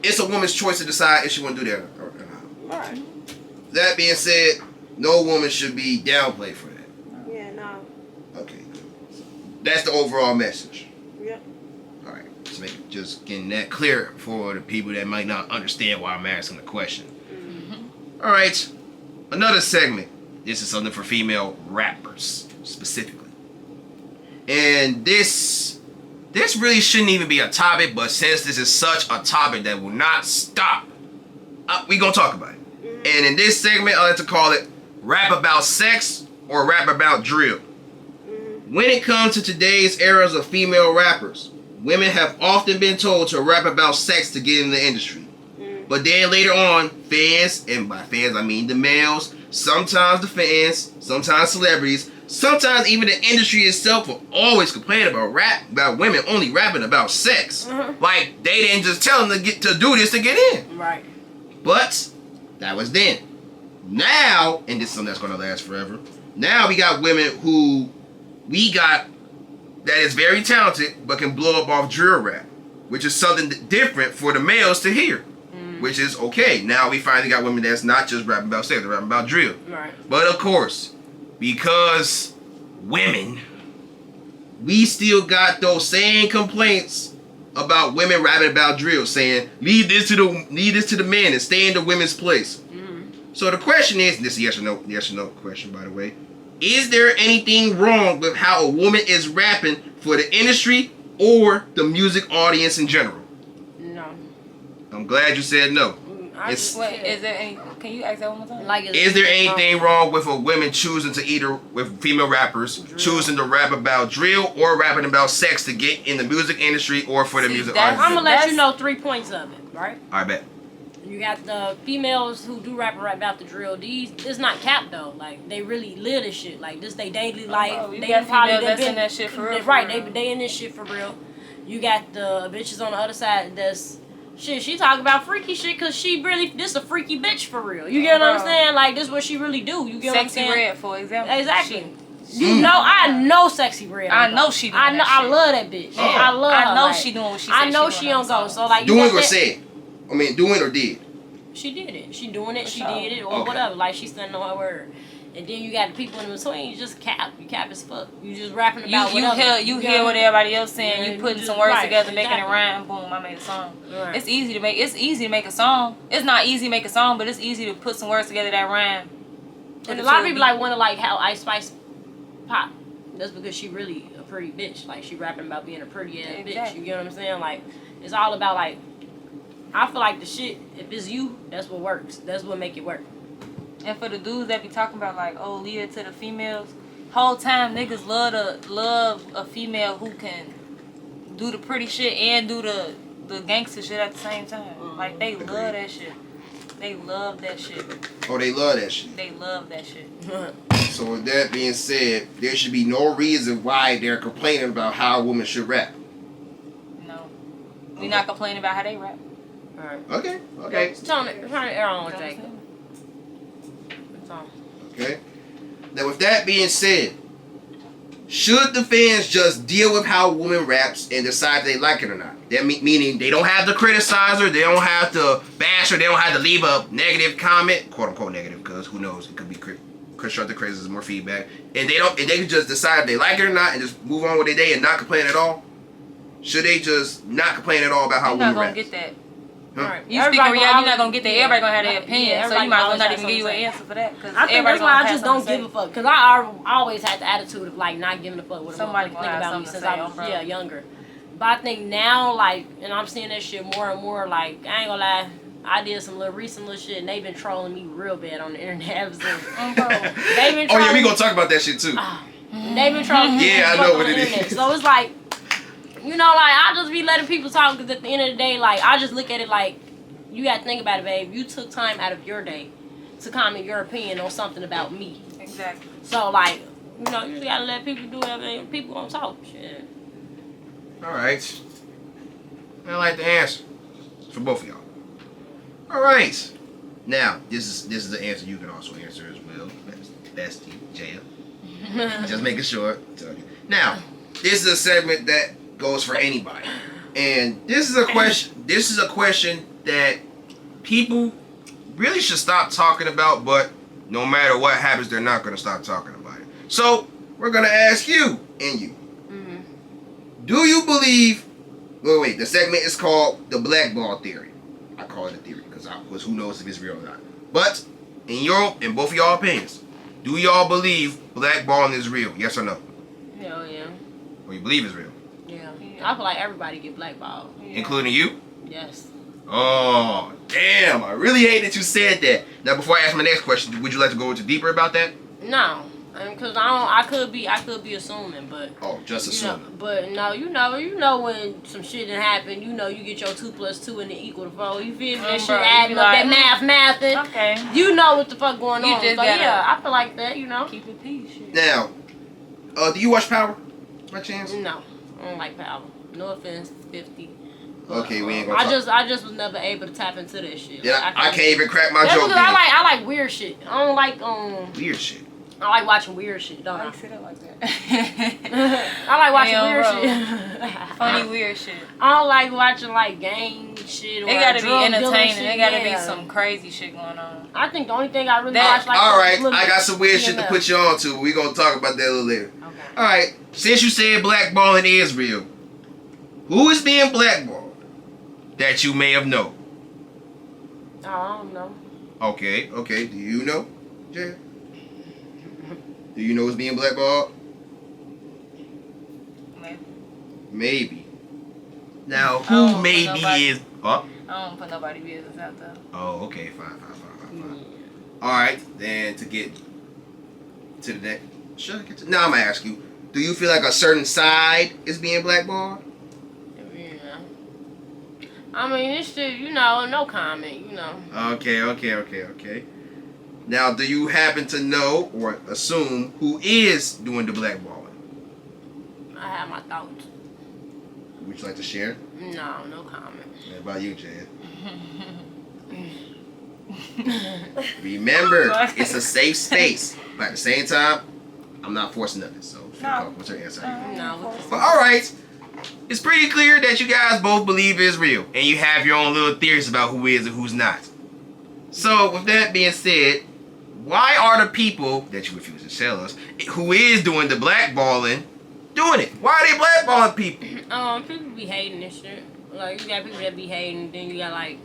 it's a woman's choice to decide if she want to do that or not. Right. That being said, no woman should be downplayed for that. Yeah, no. Okay, good. That's the overall message. Yep. All right, just getting that clear for the people that might not understand why I'm asking the question. All right, another segment. This is something for female rappers specifically, and this really shouldn't even be a topic. But since this is such a topic that will not stop, we gonna talk about it. And in this segment, I like to call it "Rap About Sex" or "Rap About Drill." When it comes to today's eras of female rappers, women have often been told to rap about sex to get in the industry. But then later on, fans, and by fans I mean the males, sometimes the fans, sometimes celebrities, sometimes even the industry itself will always complain about women only rapping about sex. Like they didn't just tell them to do this to get in. Right. But that was then. Now, and this is something that's gonna last forever. Now we got women who that is very talented but can blow up off drill rap, which is something different for the males to hear, which is okay. Now we finally got women that's not just rapping about sex, they're rapping about drill. Right. But of course, because women, we still got those same complaints about women rapping about drill, saying leave this to the men and stay in the women's place. So the question is, this is yes or no question, by the way. Is there anything wrong with how a woman is rapping for the industry or the music audience in general? No. I'm glad you said no. It's- Wait, is there any? Can you ask that one more time? Like, Is there anything wrong with a woman choosing to with female rappers choosing to rap about drill or rapping about sex to get in the music industry or for the music that's- audience? I'm gonna let That's- you know 3 points of it, right? I bet. You got the females who do rap about the drill. It's not cap though. Like they really live this shit. Like this they daily life. Oh, you they got probably females they that's been in that shit for real, for right, real. they in this shit for real. You got the bitches on the other side that's shit. She talk about freaky shit because she really this a freaky bitch for real. You get what I'm Bro. saying? Like this what she really do. You get what I'm Sexy saying? Red, for example. Exactly. You know, I know Sexy Red. I know she doing I know. that I shit. love that bitch. I love. I her, know like, she doing what she I said know she she doing don't go. on So like, you Doing got or that- said? I mean, doing or did? She did it. She doing it. She sure. did it, or Okay. whatever. Like she standing on her word. And then you got the people in between. You just cap. You cap as fuck. You just rapping about whatever. You hear what everybody else saying. Yeah, You putting you some just- words right, together, making it exactly. rhyme. Boom, I made a song. Right. It's easy to make a song. It's not easy to make a song, but it's easy to put some words together that rhyme. And a lot of people like wonder like how Ice Spice pop. That's because she really a pretty bitch. Like she rapping about being a pretty ass bitch. Exactly. You get what I'm saying? Like it's all about like. I feel like the shit. If it's you, that's what works. That's what make it work. And for the dudes that be talking about like, oh, leave it to the females. Whole time niggas love a female who can do the pretty shit and do the gangster shit at the same time. Like they love that shit. They love that shit. Oh, they love that shit. They love that shit. So with that being said, there should be no reason why they're complaining about how a woman should rap. No. We not complaining about how they rap. Alright. Okay, okay, Trying to air on Jake. That's all. okay. Now with that being said, should the fans just deal with how a woman raps and decide if they like it or not? That meaning they don't have to criticize her, they don't have to bash her, they don't have to leave a negative comment, quote unquote negative, because who knows, it could be constructive criticism, more feedback, and they can just decide if they like it or not and just move on with their day and not complain at all. Should they just not complain at all about how You're women not gonna rap? get that. Huh? Alright. You speak in reality, you're not gonna get that. Everybody gonna have their opinion, Yeah, so you might as well not everybody even give you an always answer for that. Cause I think everybody that's why I gonna just have don't something give to a fuck. Because I always had the attitude of like not giving a fuck what a Somebody motherfucker gonna think have about me something since to I say, was bro. younger. But I think now like, and I'm seeing that shit more and more. Like I ain't gonna lie, I did some recent little shit and they've been trolling me real bad on the internet. They've been trolling. Oh yeah, we gonna talk about that shit too. They've been trolling me. Yeah, I as know fuck what on it the is. internet. So it's like, you know, like I just be letting people talk because at the end of the day, like I just look at it like, you gotta think about it, babe. You took time out of your day to comment your opinion on something about me. Exactly. So like, you know, you just gotta let people do whatever. People gonna talk shit. All right. I like the answer for both of y'all. All right. Now this is the answer you can also answer as well. That's Jaya. Just making sure. Now this is a segment that goes for anybody, and this is a question. This is a question that people really should stop talking about. But no matter what happens, they're not going to stop talking about it. So we're going to ask you and you. Do you believe? Wait. The segment is called the blackball theory. I call it a theory because who knows if it's real or not. But in both of y'all opinions, do y'all believe blackballing is real? Yes or no? Hell yeah. Or you believe it's real, Yeah. I feel like everybody get blackballed. including you? Yes. Oh, damn! I really hate that you said that. Now, before I ask my next question, would you like to go into deeper about that? No. Because I could be assuming, but Oh, just you know, assuming. but no, you know when some shit done happen, you know you get your 2 + 2 and it equal to 4. You feel me? That shit bro, you adding be up like, that math. Okay. You know what the fuck going You on. just So gotta yeah, I feel like that. You know. Keep it peace. Shit. Now, do you watch Power? By chance? No, I don't like power. No offense, 50. Okay, we ain't gonna talk. I just was never able to tap into that shit. Yeah, Like, I can't even crack my That's joke. because then. I like weird shit. I don't like Weird shit. I like watching weird shit, don't Why I? you say that like that? I like watching Damn, weird bro. shit. Funny weird shit. I don't like watching like gang shit or It gotta be drug dealing entertaining. shit. It gotta Yeah. be some crazy shit going on. I think the only thing I really That- watch like All right, little I got some weird shit to TMF. put you on to. We're gonna talk about that a little later. Okay. All right, since you said blackballing is real, who is being blackballed that you may have known? Oh, I don't know. Okay. Do you know, Jay? Do you know who's being blackballed? Maybe. Now, who Oh, maybe nobody. is? Oh. I don't put nobody business out there. Oh, okay, fine. All right, then to get to the next. Should I get to? Now I'm gonna ask you: do you feel like a certain side is being blackballed? Yeah. I mean, this shit, you know, no comment, you know. Okay. Now, do you happen to know or assume who is doing the blackballing? I have my thoughts. Would you like to share? No, no comment. What about you, Jan? Remember, it's a safe space. But at the same time, I'm not forcing nothing. So, No. what's your answer? No. But all right, it's pretty clear that you guys both believe it's real, and you have your own little theories about who is and who's not. So, with that being said, why are the people that you refuse to tell us who is doing the blackballing doing it? Why are they blackballing people? People be hating this shit. Like, you got people that be hating, then you got like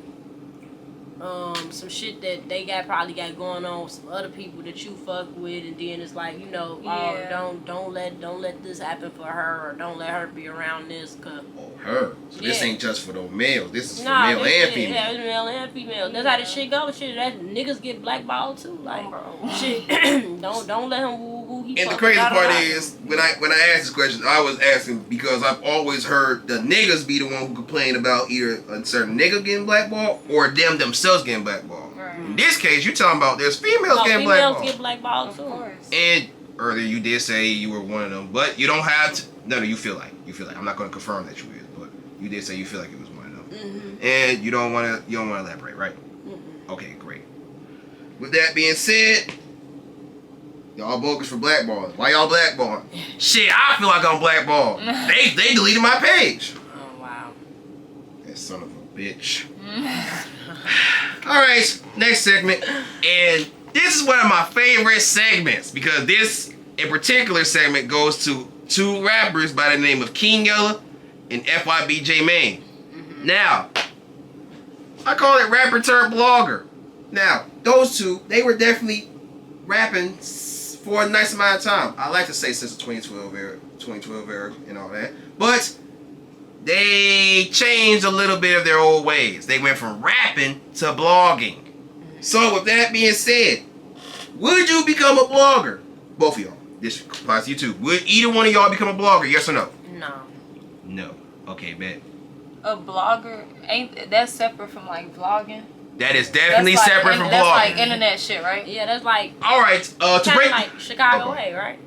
some shit that they probably got going on with some other people that you fuck with, and then it's like, you know, Yeah. don't let this happen for her, or don't let her be around this, cause Oh, her. So this Yeah. ain't just for those males. This is for nah, male this and shit, female. yeah, it's male and female. That's how this shit go. Shit, that niggas get blackballed too. Like, shit, don't let him woo he. And the fucking crazy got part around. is, when I asked this question, I was asking because I've always heard the niggas be the one who complain about either a certain nigga getting blackballed or them themselves getting blackballed. Right. In this case, you talking about there's females No, getting females blackballed. get blackballed Of too. course. And earlier you did say you were one of them, but you don't have to. No, you feel like I'm not going to confirm that you is, but you did say you feel like it was one of them, and you don't want to elaborate, right? Okay, great. With that being said, y'all bogus for blackballing. Why y'all blackballing? Shit, I feel like I'm blackballed. They deleted my page. Oh wow. That son of a bitch. All right, next segment, and this is one of my favorite segments because this in particular segment goes to two rappers by the name of King Yella and FYB J Mane. Now, I call it rapper turned blogger. Now, those two, they were definitely rapping for a nice amount of time. I like to say since the 2012 era and all that, but they changed a little bit of their old ways. They went from rapping to blogging. So with that being said, would you become a blogger? Both of y'all. This applies to you too. Would either one of y'all become a blogger? Yes or no? No. No. Okay, bet. A blogger ain't that's separate from like vlogging. That is definitely That's like separate from that's blogging. like internet shit, right? Yeah, that's like All right. To kind of break. like Chicago Okay. way, right?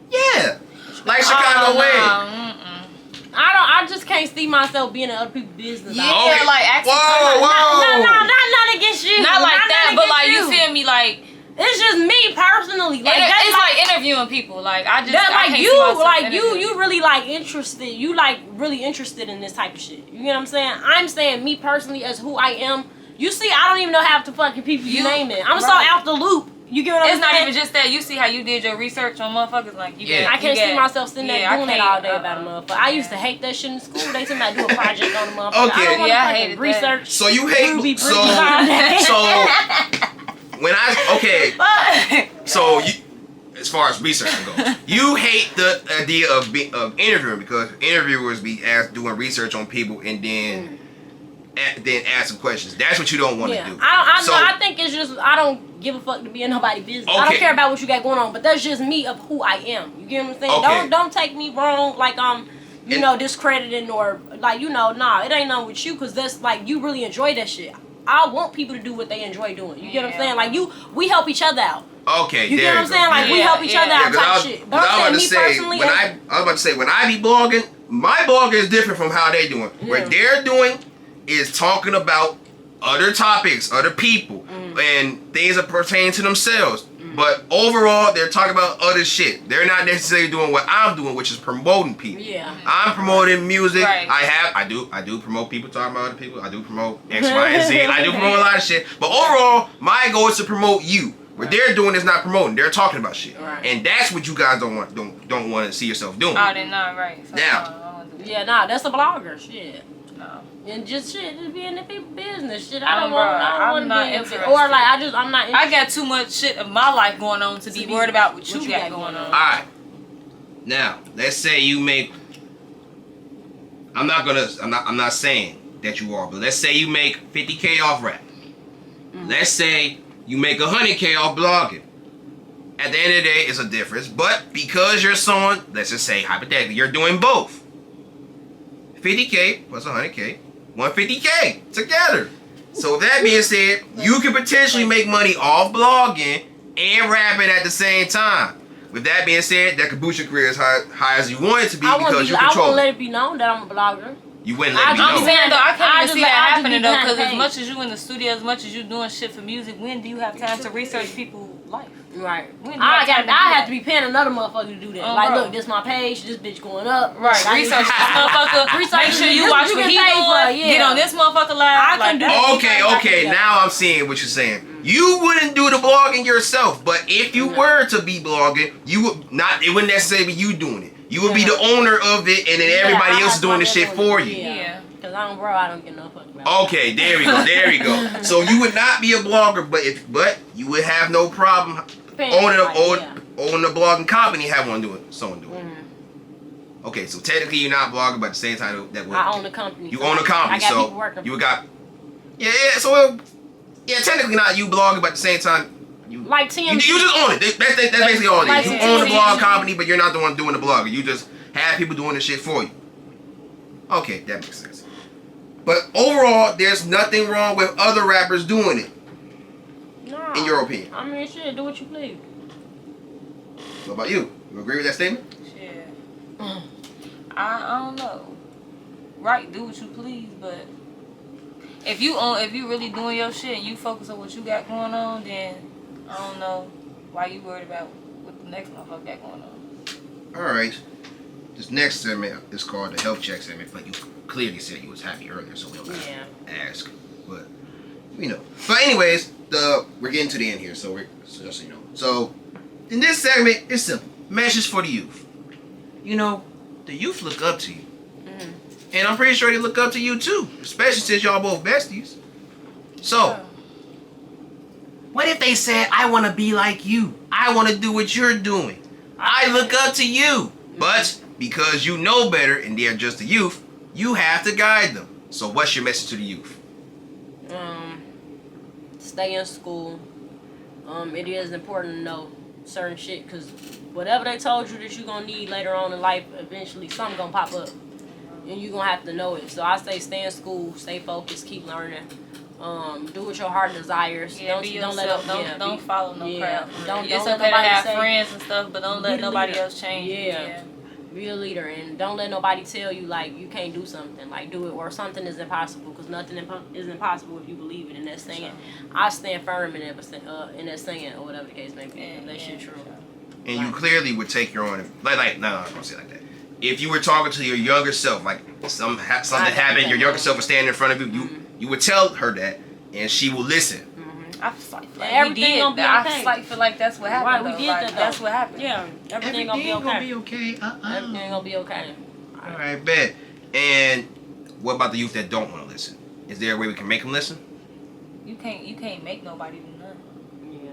Yeah. Like Chicago Oh, way. no, mm-mm. I just can't see myself being in other people's business. Yeah, Okay. like actually, Whoa. Not against you. not like that, but like you against feel me, like It's just me personally. Like that's it's like interviewing people. Like I just that, I like can't you, see myself like interviewing. you really like interested. You like really interested in this type of shit. You get what I'm saying? I'm saying me personally as who I am. You see, I don't even know half the fucking people you naming. I'm so right. out the loop. You get what I'm It's not saying? even just that. You see how you did your research on motherfuckers. Like you Yeah. get, I can't you see get- myself sitting there yeah, I doing that can't, all day about a motherfucker. I used to hate that shit in school. They told me I do a project on a motherfucker. Okay. I don't want Yeah, I to hated fucking that. research. So you hate Ruby, so Ruby. when you as far as researching goes, you hate the idea of interviewing because interviewers be doing research on people and then ask them questions. That's what you don't want to Yeah, do. I think it's just I don't give a fuck to be in nobody's business. I don't Okay. care about what you got going on, but that's just me of who I am. You get what I'm saying? Okay. Don't take me wrong, like you And- know, discrediting or like nah, it ain't nothing with you because that's like you really enjoy that shit. I want people to do what they enjoy doing. You get what I'm saying? Like we help each other out. Okay, You there get what I'm go. saying? Like we Yeah, help each yeah. other out Yeah, type shit. But I'm saying me personally, I was about to say when I be blogging, my blog is different from how they doing. Yeah. What they're doing is talking about other topics, other people, and things that pertain to themselves. But overall, they're talking about other shit. They're not necessarily doing what I'm doing, which is promoting people. Yeah. I'm promoting music. Right. I do promote people talking about other people. I do promote X, Y, and Z. I do promote a lot of shit. But overall, my goal is to promote you. What they're doing is not promoting. They're talking about shit. Right. And that's what you guys don't want to see yourself doing. Oh, they're not right. So, Now. no, I don't wanna do that. Yeah, nah, that's a blogger. Shit. No. And just be in the people's business. Shit, I I'm don't want not to be interested. or like I'm not. I got too much shit of my life going on to be worried about what you got going on. Alright. Now, let's say you make I'm not saying that you are, but let's say you make 50K off rap. Let's say you make 100K off blogging. At the end of the day, it's a difference. But because you're someone, let's just say hypothetically, you're doing both. 50K plus 100K, 150K together. So with that being said, you can potentially make money off blogging and rapping at the same time. With that being said, that could boost your career as high as you want it to be because you I control won't let it. it be known that I'm a blogger. You wouldn't let me I'm know. saying though, I I can't even just see like- that I just happening be though, kinda because as paid. much as you in the studio, as much as you doing shit for music, when do you have time to research people's life? Right. We ain't I got time to do have that. to be paying another motherfucker to do that. Oh, like, bro. look, this my page. This bitch going up. Right, Like, research this motherfucker. Make sure you This watch you what get he paid for, doing. yeah. Get on this motherfucker live. I like can do that. that. Okay. Now I'm seeing what you're saying. You wouldn't do the blogging yourself, but if you were to be blogging, you would not. It wouldn't necessarily be you doing it. You would be the owner of it, and then everybody else is doing the shit for you. Yeah. Because I don't get no fuck about it. Okay, there we go. So you would not be a blogger, but you would have no problem owning a blogging company, have someone do it. Okay, so technically you're not blogging, but at the same time that would. I own the company. You so own a company, I got so people working. you got. Yeah. So technically not you blogging, but at the same time you. Like You TMZ. just own it. That's basically all it is. Like You own the TMZ. blog company, but you're not the one doing the blogging. You just have people doing the shit for you. Okay, that makes sense. But overall, there's nothing wrong with other rappers doing it, Nah. in your opinion. I mean, shit, do what you please. What about you? You agree with that statement? Shit. I don't know. Right, do what you please, but if you really doing your shit and you focus on what you got going on, then I don't know why you worried about what the next motherfucker got going on. Alright. This next segment is called the health check segment, but you clearly said you was happy earlier, so we don't gotta ask. But we know. But anyways, we're getting to the end here, so just so you know. So in this segment, it's simple. Message for the youth. You know, the youth look up to you. And I'm pretty sure they look up to you too, especially since y'all both besties. So, what if they said, I want to be like you? I want to do what you're doing. I look up to you. But because you know better and they're just a youth, you have to guide them. So what's your message to the youth? Stay in school. It is important to know certain shit, because whatever they told you that you're going to need later on in life, eventually something going to pop up. And you're going to have to know it. So I say stay in school, stay focused, keep learning. Do what your heart desires. Yeah, don't let them, don't follow no crowd. Don't It's let okay to nobody have say, friends and stuff, but don't let be the nobody leader. else change you. Yeah. Be a leader, and don't let nobody tell you like you can't do something. Like do it, or something is impossible, because nothing is impossible if you believe it. In that saying, I stand firm in that saying, or whatever the case may be. That shit true. And you clearly would take your own, no, I'm not gonna say it like that. If you were talking to your younger self, like something happened, your younger self was standing in front of you, you would tell her that, and she will listen. I feel like Everything gonna be okay. I feel like that's what happened. Right, we did like, that, though. That's what happened. Yeah, everything gonna be okay. okay. Everything gonna be okay. All right, bet. And what about the youth that don't want to listen? Is there a way we can make them listen? You can't make nobody do nothing.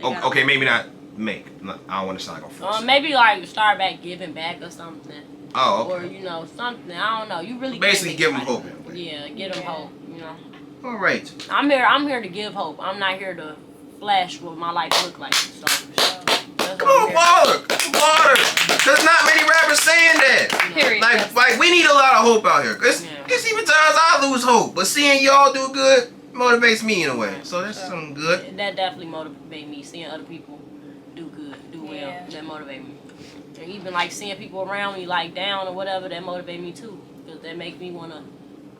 Yeah. Okay, maybe not make. No, I don't want to sound like a force. Maybe like start back giving back or something. Oh, Or okay. something. I don't know. You really Basically, can't give make them nobody- hope. Yeah, give them hope. All right. I'm here to give hope. I'm not here to flash what my life look like. So that's Come what on, I'm here. water. There's not many rappers saying that. Period. Like we need a lot of hope out here. It's even times I lose hope, but seeing y'all do good motivates me in a way. So that's something good. That definitely motivate me. Seeing other people do good, do well, Yeah. that motivate me. And even like seeing people around me like down or whatever, that motivate me too. Because that make me wanna.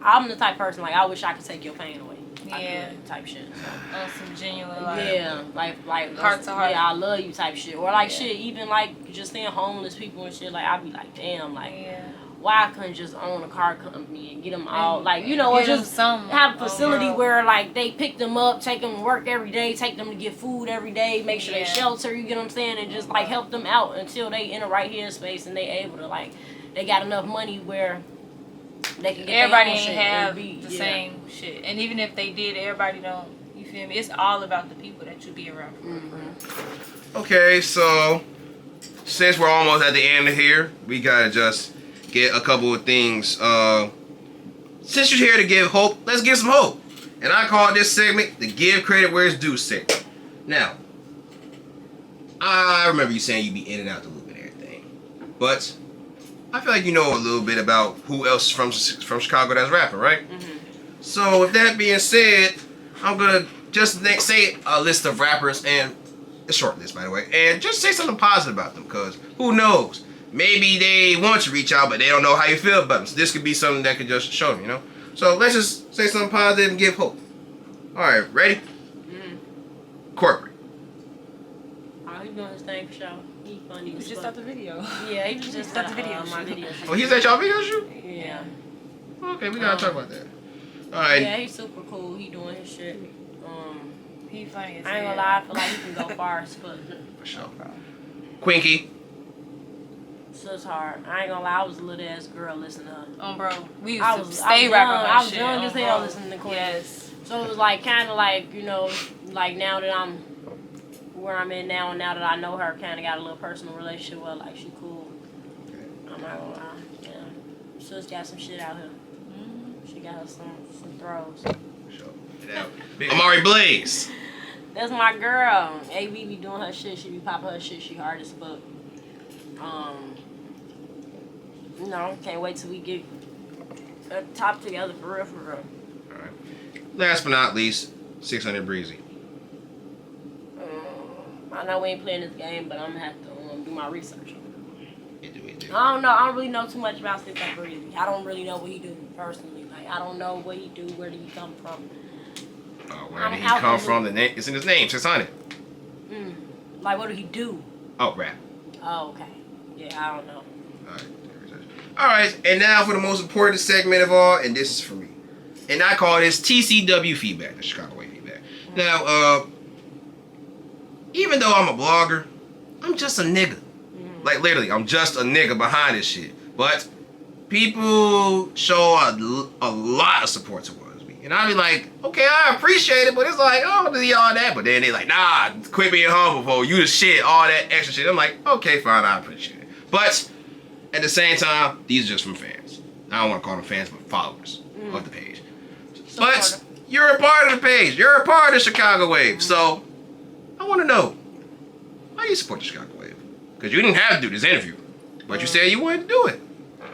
I'm the type of person like I wish I could take your pain away. I Yeah. could, type shit. On some genuine like. Yeah, like Heart to heart. Yeah, I love you type shit. Or like Yeah. shit, even like just seeing homeless people and shit. Like I be like, damn, like Yeah. why I couldn't just own a car company and get them all like or Get 'em just some have a facility overall. where like they pick them up, take them to work every day, take them to get food every day, make sure they Yeah. shelter. You get what I'm saying, and just like help them out until they in the right headspace and they able to like they got enough money where they can get Everybody their own ain't shit have and be, the same shit, and even if they did, everybody don't. You feel me? It's all about the people that you be around. Okay, so since we're almost at the end of here, we gotta just get a couple of things. Since you're here to give hope, let's give some hope. And I call this segment the Give Credit Where It's Due segment. Now, I remember you saying you be in and out the loop and everything, but I feel like you know a little bit about who else from Chicago that's rapping, right? So with that being said, I'm gonna just say a list of rappers, and a short list by the way, and just say something positive about them, because who knows? Maybe they want to reach out, but they don't know how you feel about them. So this could be something that could just show them, you know? So let's just say something positive and give hope. Alright, ready? Corporate. doing his thing for sure. He funny He was as just fuck. at the video. Yeah, he was just at at the video my shoot. video Oh, he's at y'all video shoot? Yeah. Okay, we gotta talk about that. All right. Yeah, he's super cool. He doing his shit. He funny as I ain't hell. gonna lie, I feel like he can go far as fuck. For sure. Quinky. So it's hard. I ain't gonna lie, I was a little ass girl listening to her. Bro, we used I to was stay young. rapping her I was shit. young as hell Bro. listening to Queen. Yes. So it was like kind of like, you know, like now that I'm where I'm in now, and now that I know her, kind of got a little personal relationship with her, like she cool. I'm not gonna lie. Yeah. Sis got some shit out here. She got her some throws. For sure. Amari Blaze. That's my girl. AB be doing her shit. She be popping her shit. She hard as fuck. You know, can't wait till we get top together for real, for real. All right. Last but not least, 600 Breezy. I know we ain't playing this game, but I'm gonna have to do my research. You do it, I don't know. I don't really know too much about Six Breezy. I don't really know what he do personally. Like I don't know what he do. Where did he come from? Where did he come from? The name, it's in his name, 600. Like what do he do? Oh, rap. Oh, okay. Yeah, I don't know. All right, and now for the most important segment of all, and this is for me. And I call this TCW feedback, the Chicago Way feedback. Now, even though I'm a blogger, I'm just a nigga. Like, literally, I'm just a nigga behind this shit. But people show a lot of support towards me. And I be like, okay, I appreciate it, but it's like, oh, do all that. But then they like, nah, quit being humble, for you the shit, all that extra shit. I'm like, okay, fine, I appreciate it. But at the same time, these are just from fans. I don't want to call them fans, but followers of the page. But you're a part of the page. You're a part of Chicago Wave. So I want to know, why you support the Chicago Wave? Because you didn't have to do this interview, but you said you wanted to do it.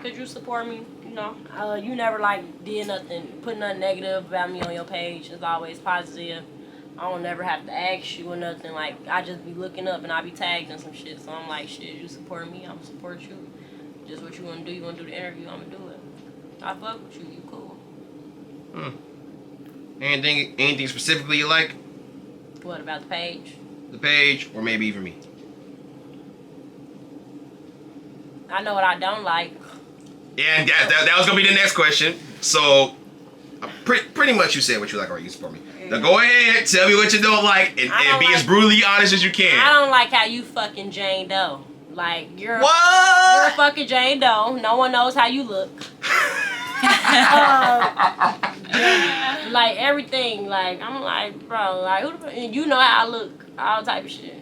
Could you support me? You know, you never like did nothing, put nothing negative about me on your page. It's always positive. I don't never have to ask you or nothing. Like I just be looking up and I be tagged in some shit. So I'm like, shit, you support me, I'm support you. Just what you want to do. You want to do the interview, I'm gonna do it. I fuck with you. You cool. Anything specifically you like? What about the page? The page, or maybe even me? I know what I don't like. Yeah, and that was gonna be the next question. So, pretty much you said what you like already. You support me. Now go ahead, tell me what you don't like, and be as brutally honest as you can. I don't like how you fucking Jane Doe. Like you're What? you're a fucking Jane Doe. No one knows how you look. Like everything. Like I'm like, bro. Like who the, and you know how I look. All type of shit.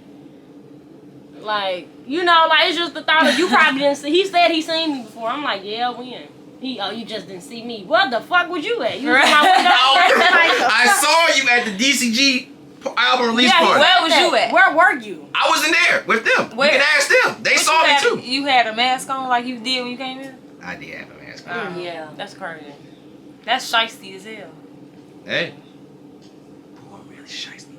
Like you know, like it's just the thought of you probably didn't see. He said he seen me before. I'm like, yeah, when? You just didn't see me. What the fuck was you at? You was in my window. I saw you at the DCG album release party. Where was you at? Where were you? I wasn't there with them. Where? You can ask them. They What saw you me had, too. You had a mask on like you did when you came in? I did have a mask. Yeah, that's crazy. That's shiesty as hell. Hey. Boy, really shiesty.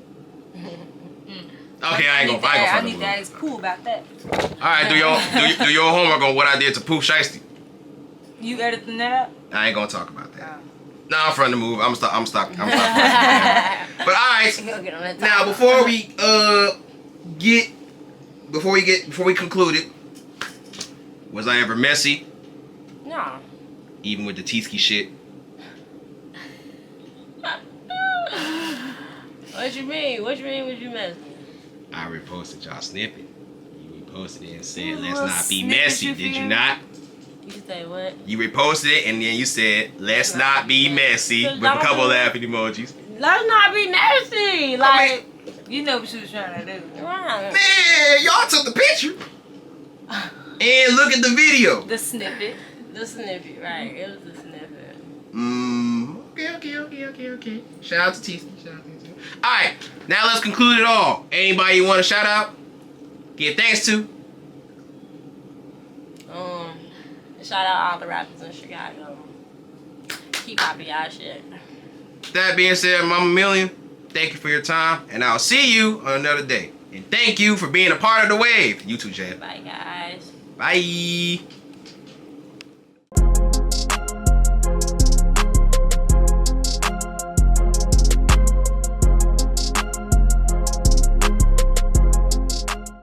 Okay, I ain't gonna I front need the to ask Pooh about that. Alright, do your homework on what I did to Pooh Shiesty. You editing that up? I ain't gonna talk about that. Nah, I'm from the move. I'm stuck. But alright. He'll get on that Now top. before we conclude it, was I ever messy? No. Even with the Tieski shit? What you mean? What you mean? What you messing? I reposted y'all snippet. You reposted it and said, Ooh, let's little not be snippet messy. you Did you feel? not? You say what? You reposted it and then you said, let's not be messy, with a couple of laughing emojis. Let's not be nasty. Like, You know what she was trying to do. right. Man, y'all took the picture. And look at the video. The snippet. The snippet, right? It was the snippet. Okay. Shout out to T. Alright, now let's conclude it all. Anybody you want to shout out? Give thanks to? Shout out all the rappers in Chicago. Keep popping y'all shit. That being said, Mama Million, thank you for your time, and I'll see you on another day. And thank you for being a part of the wave. You too, Jay. Bye, guys. Bye.